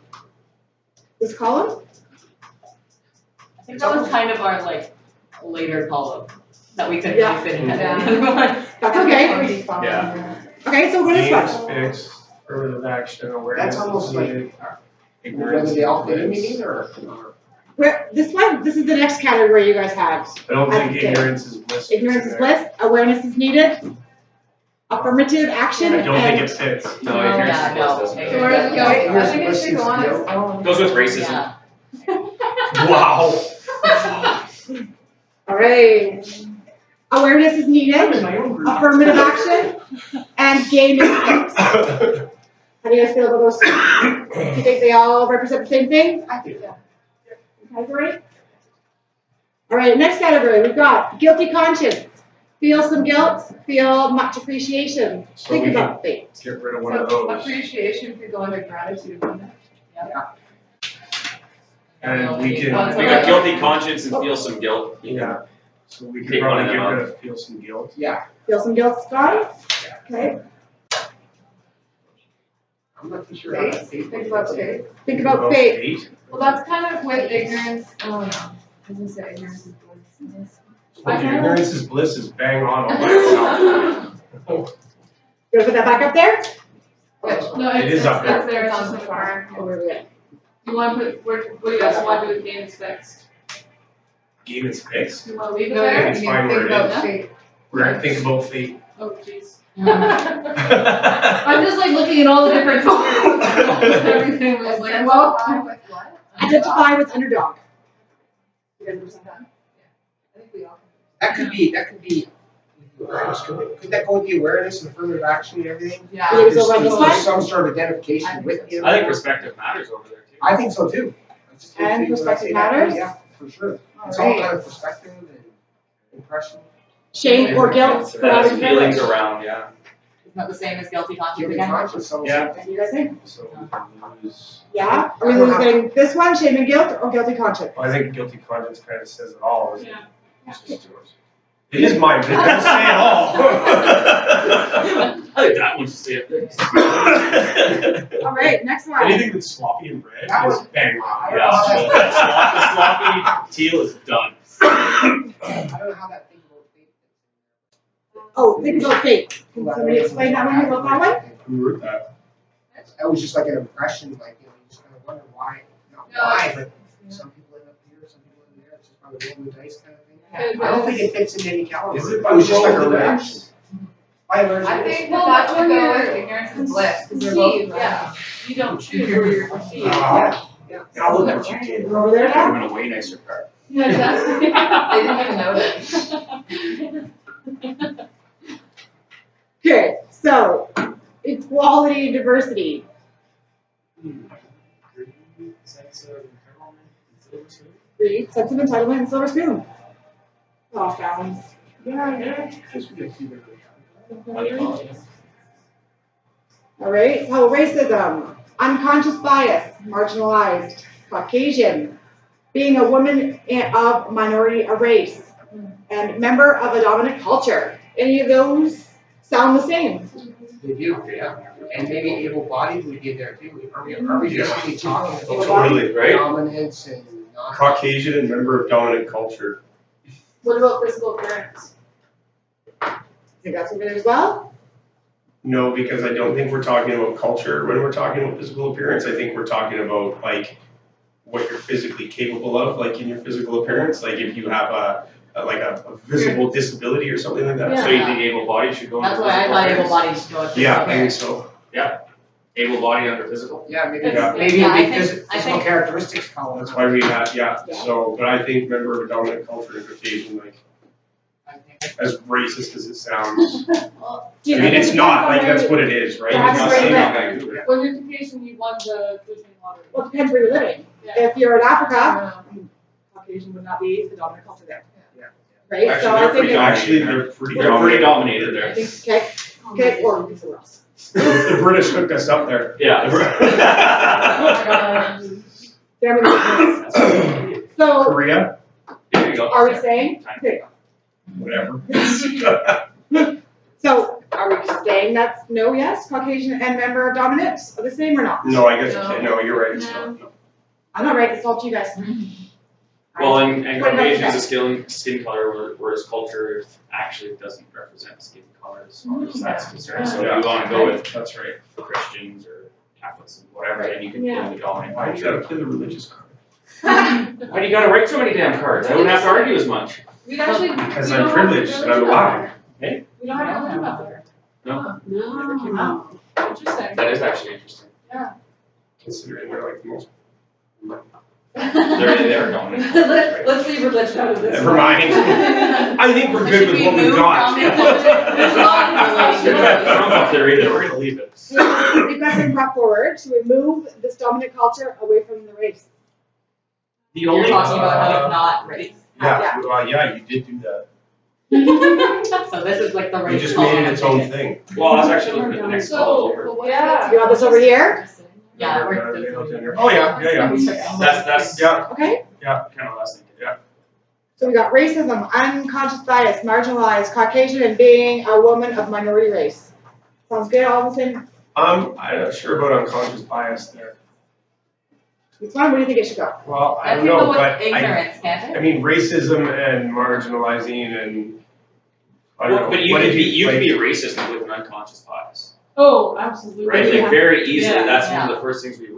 This column? I think that was kind of our like later column that we couldn't Yeah. be sitting at. Yeah. That's okay. Yeah. Okay, so what is Games, one? fixed, affirmative action, awareness. That's almost like- needed, Whether ignorance. they all fit in, bliss. meaning, or? This is the next category you guys have. I don't think Okay. ignorance is bliss. Ignorance is bliss, awareness is needed, affirmative action, I don't think and it fits. No, ignorance Yeah, is no. bliss, doesn't So it? where does it go? Okay. I think it should go on its own. Goes with racism. Yeah. Wow. all right. Awareness is needed, affirmative action, and game instincts. How do you guys feel about those? Do you think they all represent the same thing? I think, yeah. Category? All right, next category, we've got guilty conscience. Feel some guilt, feel much appreciation. So Think we can about fate. get rid of one of So those. appreciation could go under gratitude, wouldn't it? And we can, We got guilty conscience and feel some guilt. yeah, so we could Take one probably of get them rid of feel some guilt. Yeah, Feel some guilt, Scott? Okay. I'm not too sure how that fate. Think about faith. Think about fate. Well, that's kind of with ignorance, I was gonna say ignorance is bliss. Ignorance is bliss is bang on all by itself. You wanna put that back up there? No, It is up there. It's there, it's just in the corner. Or where we at? You wanna put, what do you guys wanna do with games fixed? Game is fixed. You wanna leave it No, there? It's fine where it is. fate. We're gonna think about fate. Oh, jeez. I'm just like looking at all the different colors. Everything was like, well. With what? Identify with underdog. You guys understand that? I think we all That could be awareness. Could that go with the awareness and affirmative action and everything? Yeah. You guys will run this There's one? some sort of identification with the. I think perspective matters over there too. I think so too. I just think And people that perspective say that, matters? Yeah, for sure. It's Alright. all kind of perspective and impression. Shame or guilt for That has having feelings privilege. around, yeah. Isn't that the same as guilty conscience Guilty again? conscience, so. Yeah. What do you guys think? So we lose. Yeah? Are we losing this one, shame and guilt, or guilty conscience? I think guilty conscience kind of says it all. Isn't it? Yeah. It's just yours. It is mine, but it doesn't say it all. I think that one should stay up there. Alright, next one. Anything that's sloppy and red That is was- bang on. Yeah, sloppy teal is done. I don't know how that thing about fate. Oh, think about fate. Can somebody explain that one, about that one? Who wrote that? That was just like an impression, like, you just kind of wonder why, not why, but some people end up here, some people end there, it's just probably rolling the dice kind of thing. I don't think it fits into any calendar. Is it It was just like a rolling the reaction. dice? I learned I it. think Well, that when should go you're with ignorance is bliss, because they're Conceived, both. yeah. You don't choose where you're conceived. Yeah. Now look what you did. Over there now? I'm in a way nicer car. Yeah, exactly. They didn't even notice. Okay, so, equality and diversity. Read, sense of entitlement and silver spoon. Oh, found. Yeah. Alright, so racism, unconscious bias, marginalized, Caucasian, being a woman of minority race, and member of a dominant culture. Any of those sound the same? They do, yeah. And maybe able-bodied would be there too. Are we just really talking Oh, about totally, right? dominance and not? Caucasian and member of dominant culture. What about physical appearance? Think that's over there as well? No, because I don't think we're talking about culture when we're talking about physical appearance. I think we're talking about like what you're physically capable of, like in your physical appearance. Like if you have a visible disability or something like that. Yeah. So you think able-bodied should go under That's why I physical thought appearance? able-bodied should go with Yeah, physical I think appearance. so. Able-bodied under physical? Yeah, maybe, Yeah. maybe Yeah, I it'd be think- I physical think- characteristics column. That's why we have, yeah. Yeah. So, but I think member of a dominant culture and Caucasian, like, as racist as it sounds. Well, I mean, it's not, like, that's what it is, right? Yeah, It's not that's saying right. that Vancouver. when you're Caucasian, you won the Disney lottery. Well, it depends where you're living. Yeah. If you're in Africa, Caucasian would not be the dominant culture there. Yeah. Right, so I think. pretty it- Actually, they're pretty They're pretty dominant. dominated there. Okay, or somewhere else. The British hooked us up there. Yeah. So, Korea, There you go. are we saying, okay, whatever. so are we saying that's no, yes, Caucasian and member of dominance are the same or not? No, I guess you can't, no, you're right, it's No. not. I'm not right, it's all to you guys. Well, and What about Caucasian is that? a skin color, whereas culture actually doesn't represent skin color as far as that's concerned. So if you wanna go with That's right. Christians or Catholics and whatever, then you can go with the dominant Why do you gotta culture. play the religious card? Why do you gotta write so many damn cards? I wouldn't have to argue as much. We actually. Because we I'm don't have privileged and I'm religion allowed. up there. We don't have religion up there. No. Never came out. Interesting. That is actually interesting. Considering they're like the most. They're dominant. Let's leave religion out of this. Never mind. I think we're good with what we've got. Trump up there either, we're gonna leave it. So we've got been brought forward, so we move this dominant culture away from the race. The You're only. talking about how it's not race. Yeah, yeah, you did do that. So this is like the You race. just made it its own column. thing. Well, I was actually looking at the next call over. Yeah. You want this over here? Yeah, Oh, yeah. That's Yeah, Okay, kind of less than. yeah. so we got racism, unconscious bias, marginalized, Caucasian, and being a woman of minority race. Sounds good, all the same? I'm not sure about unconscious bias there. This one, where do you think it should go? Well, I I don't think know, with but ignorance, can't I it? mean, racism and marginalizing and, I don't know. But you what can did be, you can like- be racist with an unconscious bias, Oh, absolutely. right? Yeah. Like very easily, Yeah. that's one of the first things we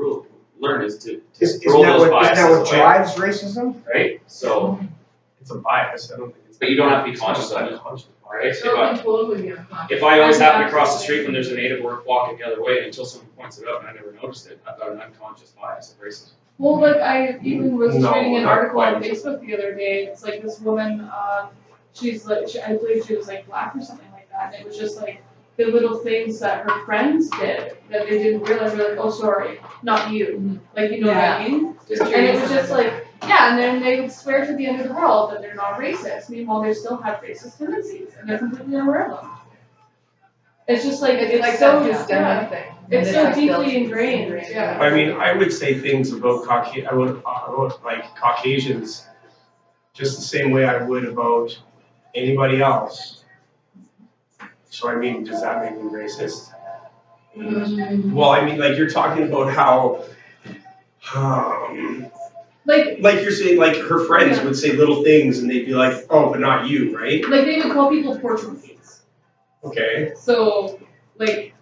learn is to Isn't roll that those what, isn't that biases what away, drives racism? right? So, It's a bias, I don't think it's. but you don't have to be conscious of it, Unconscious right? If So I, it can totally be unconscious. if I always happen to cross the street when there's a native walking the other way until someone points it out and I never noticed it, I've got an unconscious bias of racism. Well, like I even was No, reading an not article on quite. Facebook the other day. It's like this woman, she's like, I believe she was like black or something like that. And it was just like the little things that her friends did that they didn't realize. They're like, oh, sorry, not you. Like, you know what I mean? And it was just like, yeah, and then they would swear to the end of the world that they're not racist. Meanwhile, they still have racist tendencies and they're completely unaware of them. It's just like, it's like so, that systemic thing. it's And so it's built deeply in. ingrained, yeah. I mean, I would say things about like Caucasians, just the same way I would about anybody else. So I mean, does that make me racist? Well, I mean, like you're talking about how, like you're saying, like her friends would say little things and they'd be like, oh, but not you, right? Like they would call people Portuguese. Okay. So, like,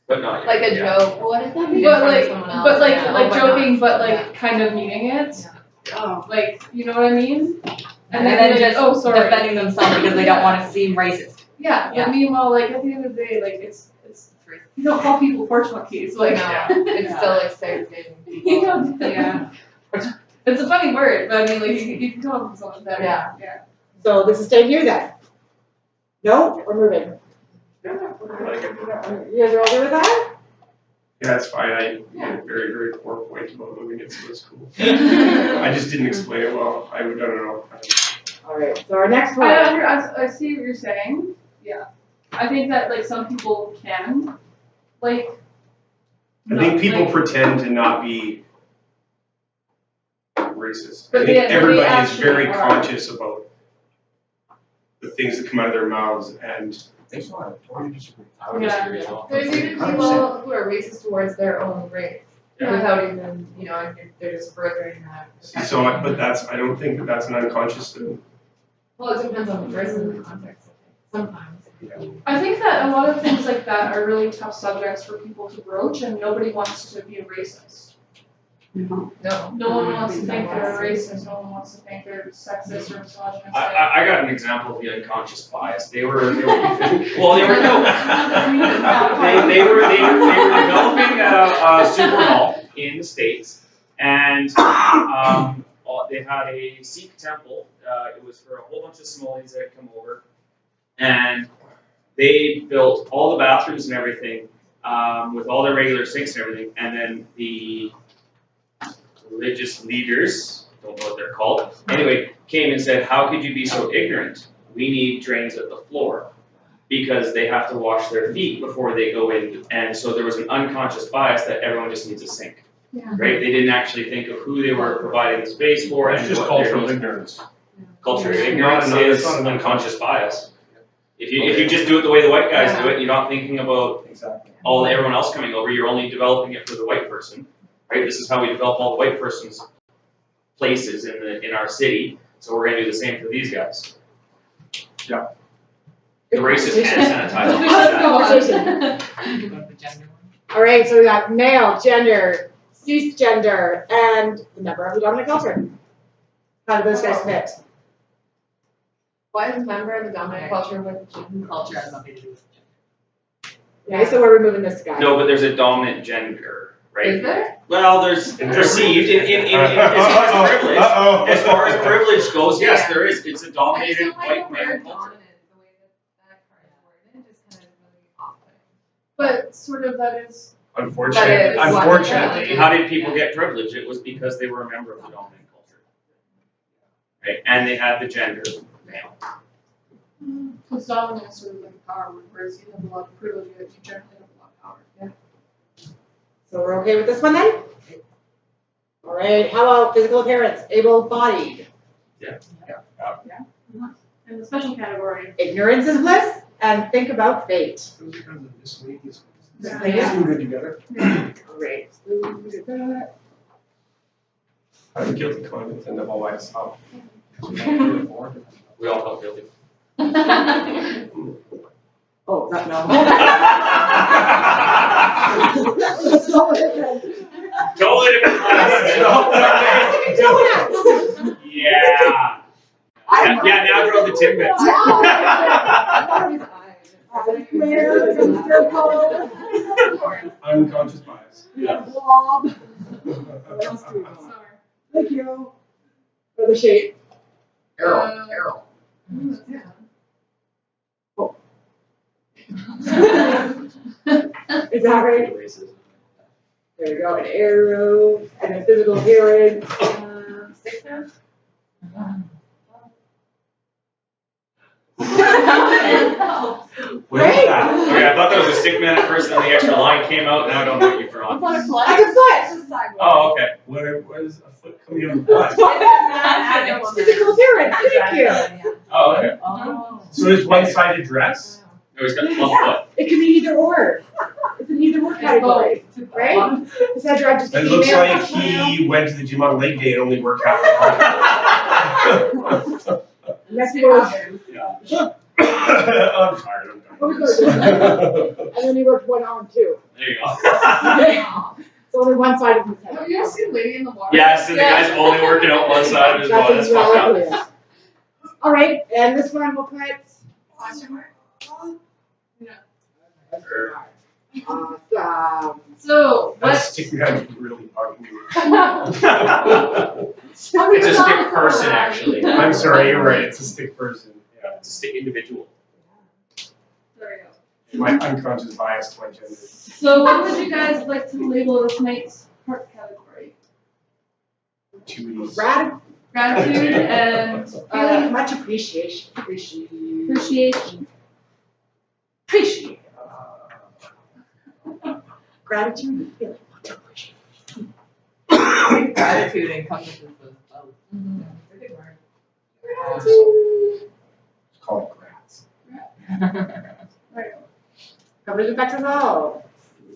But not yet. Like a yeah. joke, what does that mean? but like, Someone else, but like, yeah. like Oh, but joking, not. but like Yeah. kind of meaning it. Oh. Like, you know what I mean? And then then like, just oh, sorry. defending themselves because they don't want to seem racist. Yeah, Yeah. but meanwhile, like at the end of the day, like it's you don't call people Portuguese, like. Yeah. It's still like segregating people. You know, Yeah. it's a funny word, but I mean, like you can come up with something better. Yeah. Yeah. So this is staying here then? No, we're moving. I like it. You guys are all good with that? Yeah, that's fine. I made a very, very poor point about moving it, so it's cool. I just didn't explain it well. I don't know. All right, so our next one. I see what you're saying. Yeah. I think that like some people can, like. I think not, people like, pretend to not be racist. But I think they everybody is actually very are. conscious about the things that come out of their mouths and. It's not, I totally disagree. I would Yeah. disagree as well. There's even people who are racist towards their own race, Yeah. without even, you know, they're just furthering that. So, but I don't think that that's an unconscious thing. Well, it depends on the person and the context, sometimes. I think that a lot of things like that are really tough subjects for people to broach, and nobody wants to be a racist. No. No one wants to think they're a racist. No one wants to think they're sexist or misogynist. I got an example of the unconscious bias. They were they were developing a super mall in the States, and they had a Sikh temple. It was for a whole bunch of Somalis that had come over, and they built all the bathrooms and everything with all their regular sinks and everything, and then the religious leaders, don't know what they're called, anyway, came and said, how could you be so ignorant? We need drains at the floor because they have to wash their feet before they go in. And so there was an unconscious bias that everyone just needs a sink, right? They didn't actually think of who they were providing the space for It's and just what cultural their ignorance. cultural ignorance It's is not an unconscious bias. If you just do it the way the white guys do it, you're not thinking about Exactly. everyone else coming over, you're only developing it for the white person, right? This is how we develop all the white person's places in our city, so we're gonna do the same for these guys. Yeah. The racist hand sanitizer. Conversation. All right, so we got male, gender, cisgender, and the member of the dominant culture. How do those guys fit? Why is member of the dominant culture with Culture has nothing to do with gender. Okay, so we're removing this guy. No, but there's a dominant gender, right? Is there? Well, there's perceived in as far as privilege. As far as privilege goes, yes, there is. It's a I just dominated don't like white the male word culture. dominant, the way that part is worded, just kind of really off-putting. But sort of that is. Unfortunately, That is unfortunately. How did people get privilege? It was because they were a member of the dominant culture, right? And they had the gender male. Because dominance is sort of like a power word, whereas you have a lot of privilege, you generally have a lot of power. Yeah. So we're okay with this one then? All right, how about physical appearance, able-bodied? And the special category. Ignorance is bliss, and think about fate. Those are kind of miscellaneous. Yeah. They just do good together. Great. So we did that. I have a guilty conscience and all myself. We all felt guilty. Oh, that no. Totally different class. Yeah. Yeah, now drove the Timbits. Unconscious bias. Yeah. Blob. Thank you. For the shape. Arrow. Is that right? There we go, an arrow, and then physical appearance. Sickness? What is that? Okay, I thought that was a sick man at first, then the extra line came out, now I don't know what you forgot. Like a foot. Oh, okay. What is a foot coming out of what? Physical appearance, thank you. Oh, okay. So it's one-sided dress? No, he's got one foot. It can be either or. It's an either or category, right? Besides, you're just It female. looks like he went to the gym on leg day and only worked half the time. That's what I'm tired, I'm done. and then he worked one arm too. There you go. So only one side of his head. Have you ever seen Lady in the Water? Yeah, so the guy's only working out one side of his body, that's fucked up. All right, and this one we'll put. Awesome. So, That what? stick man's really bugging me. It's a stick person, actually. I'm sorry, you're right, it's a stick person. Yeah. It's a stick individual. There we go. My unconscious bias to my gender. So, what would you guys like to label this night's part category? Activities. Gratitude and Feeling much appreciation. appreciation. Appreciate. Gratitude and feeling much appreciation. Gratitude encompasses those both. It's called grats. Covers and affects us all.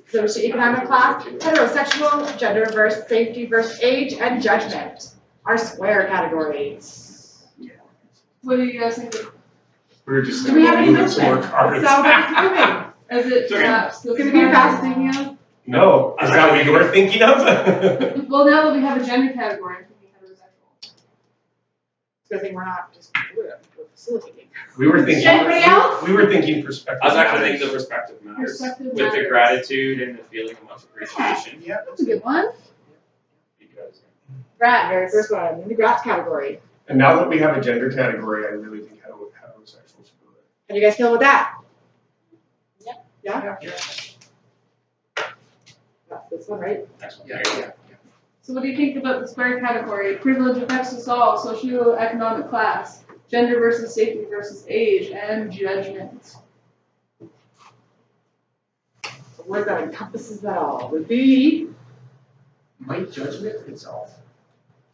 Socio-economic class, heterosexual, gender versus safety versus age, and judgment. Our square categories. What do you guys think? We were just Do we have any moving some more movement? cards. Sounds like it's moving. Is it It's gonna be a fast thing, yeah. No, is that what you were thinking of? Well, now that we have a gender category, I'm thinking heterosexual. Good thing we're not just, we're facilitating. We were thinking. Anybody else? We were thinking perspective. I was actually thinking the perspective matters. Perspective With the matters. gratitude and the feeling of much appreciation. Yeah, That's a good one. Because Very first one, in the grats category. And now that we have a gender category, I really think heterosexual should go there. How do you guys feel with that? Yep. Yeah? That's this one, right? next one. yeah. So what do you think about the square category? Privilege affects us all, socioeconomic class, gender versus safety versus age, and judgment. A word that encompasses that all would be. Might judgment itself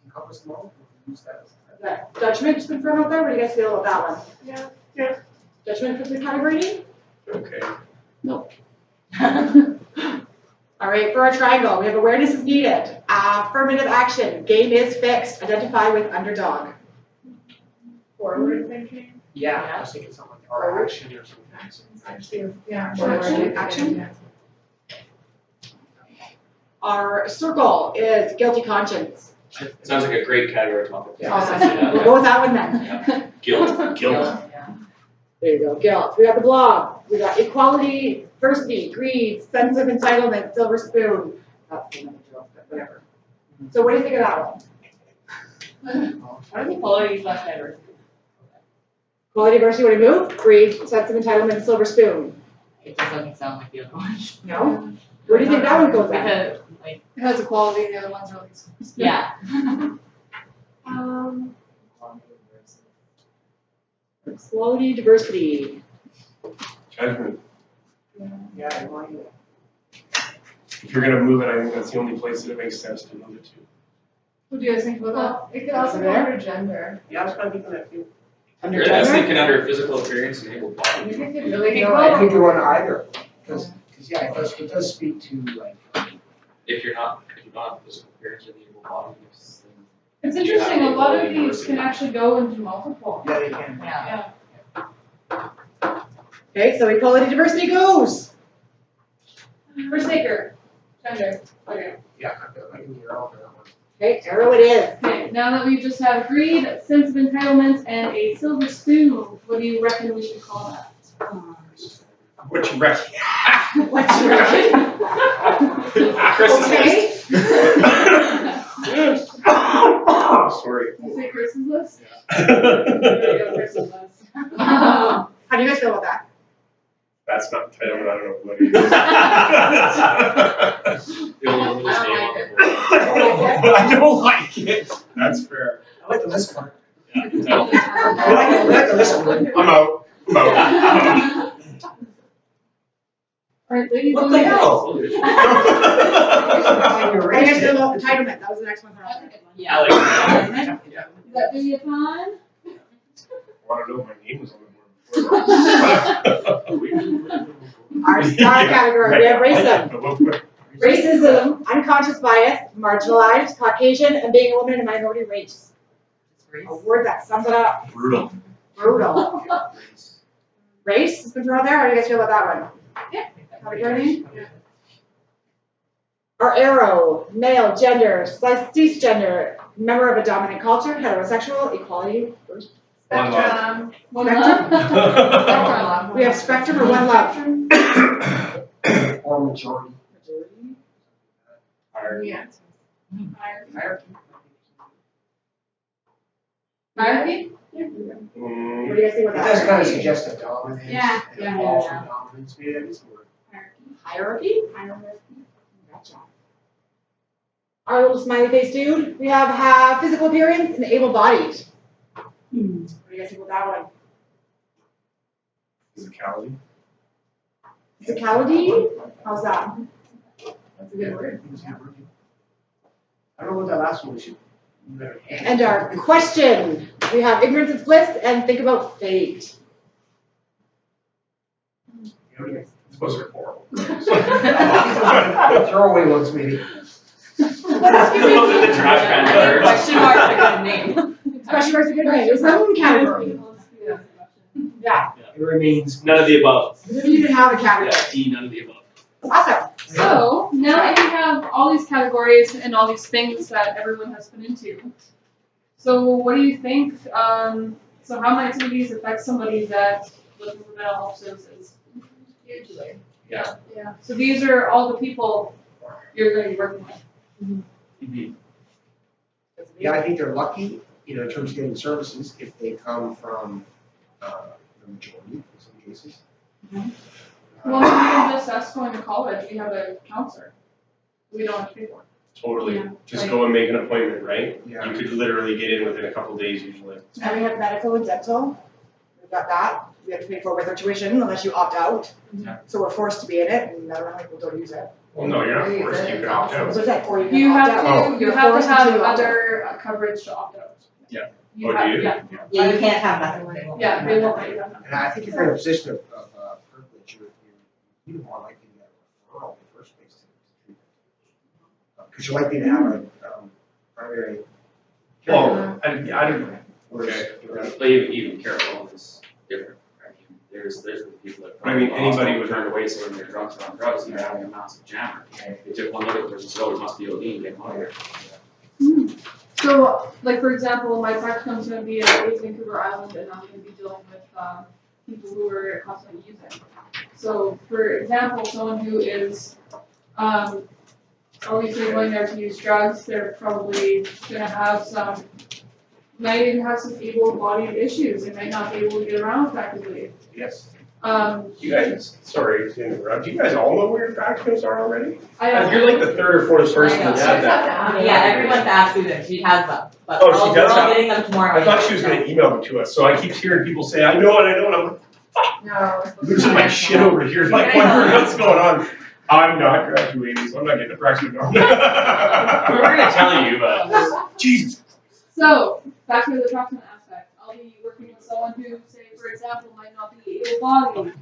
encompass them all? We can use that as That judgment's been thrown out there. What do you guys feel about that one? Yeah. Judgment for the category? Okay. No. All right, for our triangle, we have awareness is needed. Affirmative action, game is fixed. Identify with underdog. Forward thinking. Yeah, I was thinking something like, or action or something. Yeah. Action. Our circle is guilty conscience. Sounds like a great category topic. Awesome. We'll go with that one then. Yeah. Guilt. Yeah. There you go, guilt. We got the blob. We got equality, diversity, greed, sense of entitlement, silver spoon. That's another joke, but whatever. So what do you think of that one? What are the qualities left ever? Equality, diversity, what do you move? Greed, sense of entitlement, silver spoon. It just doesn't sound like the other one. No? Where do you think that one goes at? Because, like, It has equality, and the other ones are like. yeah. Equality, diversity. Judgment. Yeah, I like it. If you're gonna move it, I think that's the only place that it makes sense to move it to. What do you guys think about that? Well, it could also go under gender. Yeah, I was kind of thinking that too. Under Really, I was gender? thinking under physical appearance and able I body. think it could really go. I think you want either, because, yeah, it does speak to like, If you're not have physical appearance and able body, It's interesting, a lot of these can actually go into multiple. Yeah, they can. Yeah. Okay, so equality, diversity goes. First taker, gender, okay. Yeah, I can hear all that one. Okay, arrow it is. Okay, now that we just have agreed, sense of entitlement, and a silver spoon, what do you reckon we should call that? What you reckon? What you reckon? Chris's Okay. Sorry. You say Chris's list? Yeah. There you go, Chris's list. How do you guys feel about that? That's not entitlement, I don't know what it is. The only one who's name on the board. I don't like it. That's fair. I like the list part. Yeah, entitlement. I like the list part. I'm out. I'm out. Alright, ladies What and the gentlemen. hell? How do you guys feel about entitlement? That was the next one. That's a good one. I like that. Is that video upon? I want to know if my name was on the board before. Our star category, we have racism. Racism, unconscious bias, marginalized, Caucasian, and being a woman in a minority race. A word that sums it up. Brutal. Brutal. Race has been thrown there. How do you guys feel about that one? Yeah. Category? Our arrow, male, gender, cisgender, member of a dominant culture, heterosexual, equality. One love. Spectrum. One Spectrum? love. We have spectrum or one love? Or majority. Hierarchy. Yeah. Hierarchy. Hierarchy? What do you guys think It about does that? kind of suggest a dominance. Yeah, and yeah, a false yeah. dominance. Maybe that is the word. Hierarchy? Gotcha. Our little smiley face dude, we have physical appearance and able-bodied. What do you guys think about that one? Physicality. Physicality? How's that? That's a good word. I don't know what that last one was. You better hang. And our question, we have ignorance is bliss and think about fate. Those are horrible. Throwaway ones, maybe. Those are the trash can. Question mark's a good name. Question mark's a good name. It's not one category. Yeah. It remains. None of the above. We don't even have a category. Yeah, D, none of the above. Awesome. So, now that we have all these categories and all these things that everyone has put into, so what do you think, so how might some of these affect somebody that's looking for mental health services? Hugely. Yeah. Yeah. So these are all the people you're going to be working with. Mhm. Yeah, I think they're lucky, in terms of getting services if they come from the majority in some cases. Well, even just us going to college, we have a counselor. We don't have to pay for it. Totally. Yeah. Just go and make an appointment, right? Yeah. You could literally get in within a couple days usually. And we have medical and dental. We've got that. We have to pay for it with our tuition unless you opt out. Yeah. So we're forced to be in it, and other people don't use it. Well, no, you're not forced. You can opt So out. it's like, or you can You opt have out. to, you You're have to forced have opt out. other coverage to opt out. Yeah. You Oh, have, do you? yeah, Yeah, you can't have nothing. yeah, they won't let you have that. And I think if you're in a position of privilege, you're more likely to get a referral in the first place to treatment. Because you're likely to have a primary care. Well, I don't. Okay. But even care alone is different. I mean, there's the people that. I mean, anybody would- turned away someone their drugs are on drugs and they're having a massive jammer. They took one look at the person, so it must be OD and get them out of here. So, like, for example, my practicum's gonna be in Vancouver Island, and I'm gonna be dealing with, people who are constantly using. So, for example, someone who is, obviously going there to use drugs, they're probably gonna have might even have some able-bodied issues, they might not be able to get around effectively. Yes. You You guys, sorry to interrupt. Do you guys all know where your practicums are already? I You're like the third or fourth person that said that. Yeah, everyone's asked Susan, she has them, but Oh, we're she all, does we're all have- getting them tomorrow. I thought she was gonna email them to us, so I keep hearing people say, I know it, and I'm No. losing my shit over here, like wondering what's going on. I'm not graduating, so I'm not getting a practicum. We're gonna tell you, but. Jesus. So, back to the approximate aspect, I'll be working with someone who, say, for example, might not be able-bodied,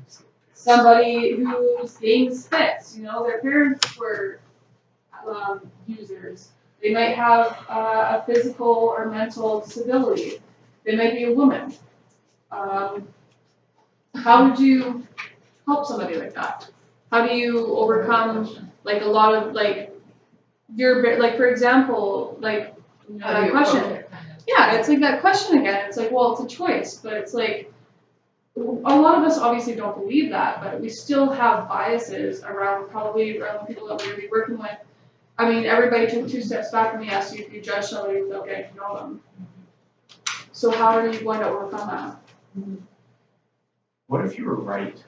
somebody who's being fixed, their parents were, users, They might have a physical or mental disability. They might be a woman. How would you help somebody like that? How do you overcome like a lot of like for example, like that question. Yeah, it's like that question again. It's like, well, it's a choice, but it's like a lot of us obviously don't believe that, but we still have biases around the people that we're going to be working with. I mean, everybody took 2 steps back when they asked you if you judge somebody without getting to know them. So how are you going to overcome that? What if you were right?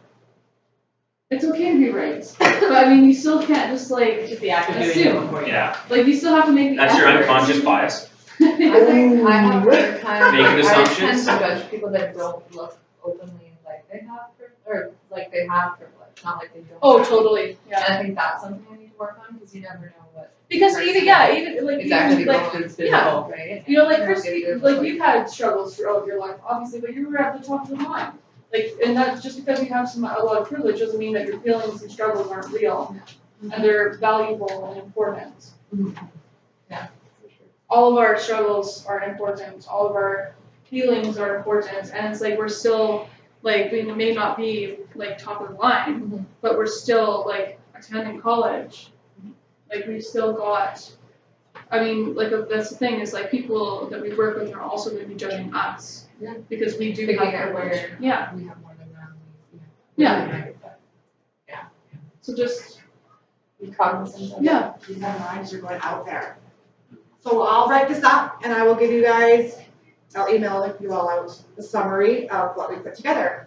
It's okay to be right, but I mean, you still can't just like It's just the act of doing it before you. Yeah. Like you still have to make the That's effort. your unconscious bias. I think I have a hard time, Making I assumptions. tend to judge people that don't look openly like they have or like they have privilege, not like they don't. Oh, totally. Yeah. And I think that's something I need to work on, because you never know what. Because even like Exactly, even, like It's physical. right? you know, like Yeah. Christy, like you've had struggles throughout your life, obviously, but you were at the top of the line. Like, and that's just because you have a lot of privilege doesn't mean that your feelings and struggles aren't real, and they're valuable and important. Yeah, for sure. All of our struggles are important. All of our feelings are important, and it's like we're still like we may not be like top of the line, but we're still like attending college. Like we still got. I mean, like that's the thing is like people that we work with are also going to be judging us. Yeah. Because we do Thinking have that privilege. we have more than them. Yeah. Yeah. So just Be cognizant of it. yeah. These minds are going out there. So I'll write this up and I will give you guys, I'll email you all out the summary of what we put together.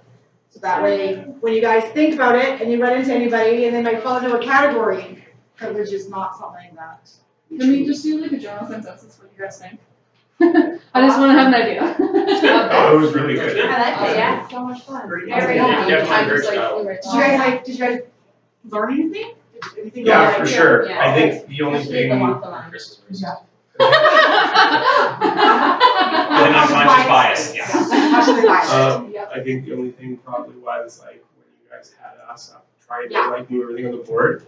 So that way, when you guys think about it and you run into anybody and they might fall into a category, privilege is not something that. Let me just do like a general consensus. What you guys think? I just want to have an idea. Oh, it was really good. I like it, yeah. So much fun. Yeah, definitely very style. Did you guys learn anything? Did anything go Yeah, like- for sure. Yeah. I think the only Especially the thing. walk the line. Chris is racist. Yeah. An unconscious bias, yeah. Unconsciously biased. I think the only thing probably was like when you guys had us up, trying to Yeah. like move everything on the board.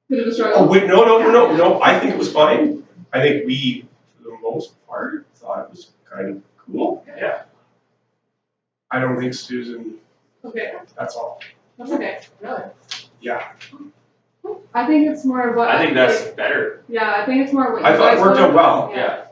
Bit of a Oh struggle. wait, no. I think it was fine. I think we, for the most part, thought it was kind of cool. Yeah. I don't think Susan. Okay, That's all. that's okay. Really? Yeah. I think it's more of what. I think that's better. Yeah, I think it's more what. I you thought it guys worked out want. well. Yeah.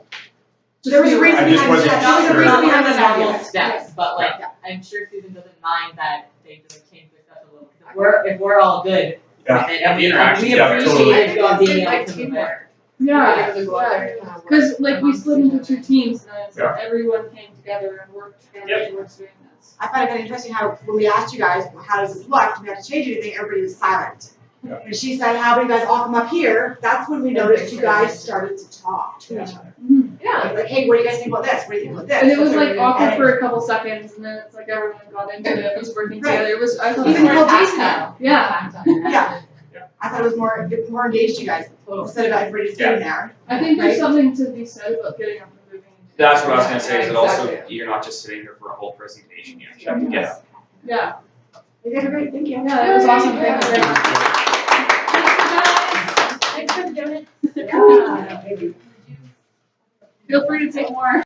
There was a reason I just behind wasn't that. There was a sure. reason Not behind the the normal normal steps, but like, Yeah. I'm sure Susan doesn't mind that they just change their steps a little, because if we're all good, Yeah. and The interaction, we yeah, appreciate totally. it, God being Like able to move it. teamwork. Yeah, Able to go out there and kind of work because like we amongst split each into other. 2 teams, and it's like Yeah. everyone came together and worked together towards doing this. I find it kind of interesting how when we asked you guys, well, how does this look? Do we have to change anything? Everybody was silent. Yeah. And she said, how about you guys all come up here? That's when we noticed you guys started to talk to each other. Yeah. Like, hey, what do you guys think about this? What do you think about this? And it was like And- awkward for a couple seconds, and then it's like everyone got into it, was working Right. together. It was I thought Even it was more though Jason. tactile. Yeah, Yeah. I thought it was more engaged, you guys, instead of everybody sitting there. I think there's Right. something to be said about getting up and moving. That's what I was gonna say, is that also, Exactly. you're not just sitting here for a whole presentation, you actually have to get up. Yeah, You guys are great, thank you. yeah, it was awesome. Thank you very much. Thanks for doing it. Yeah. Feel free to take more.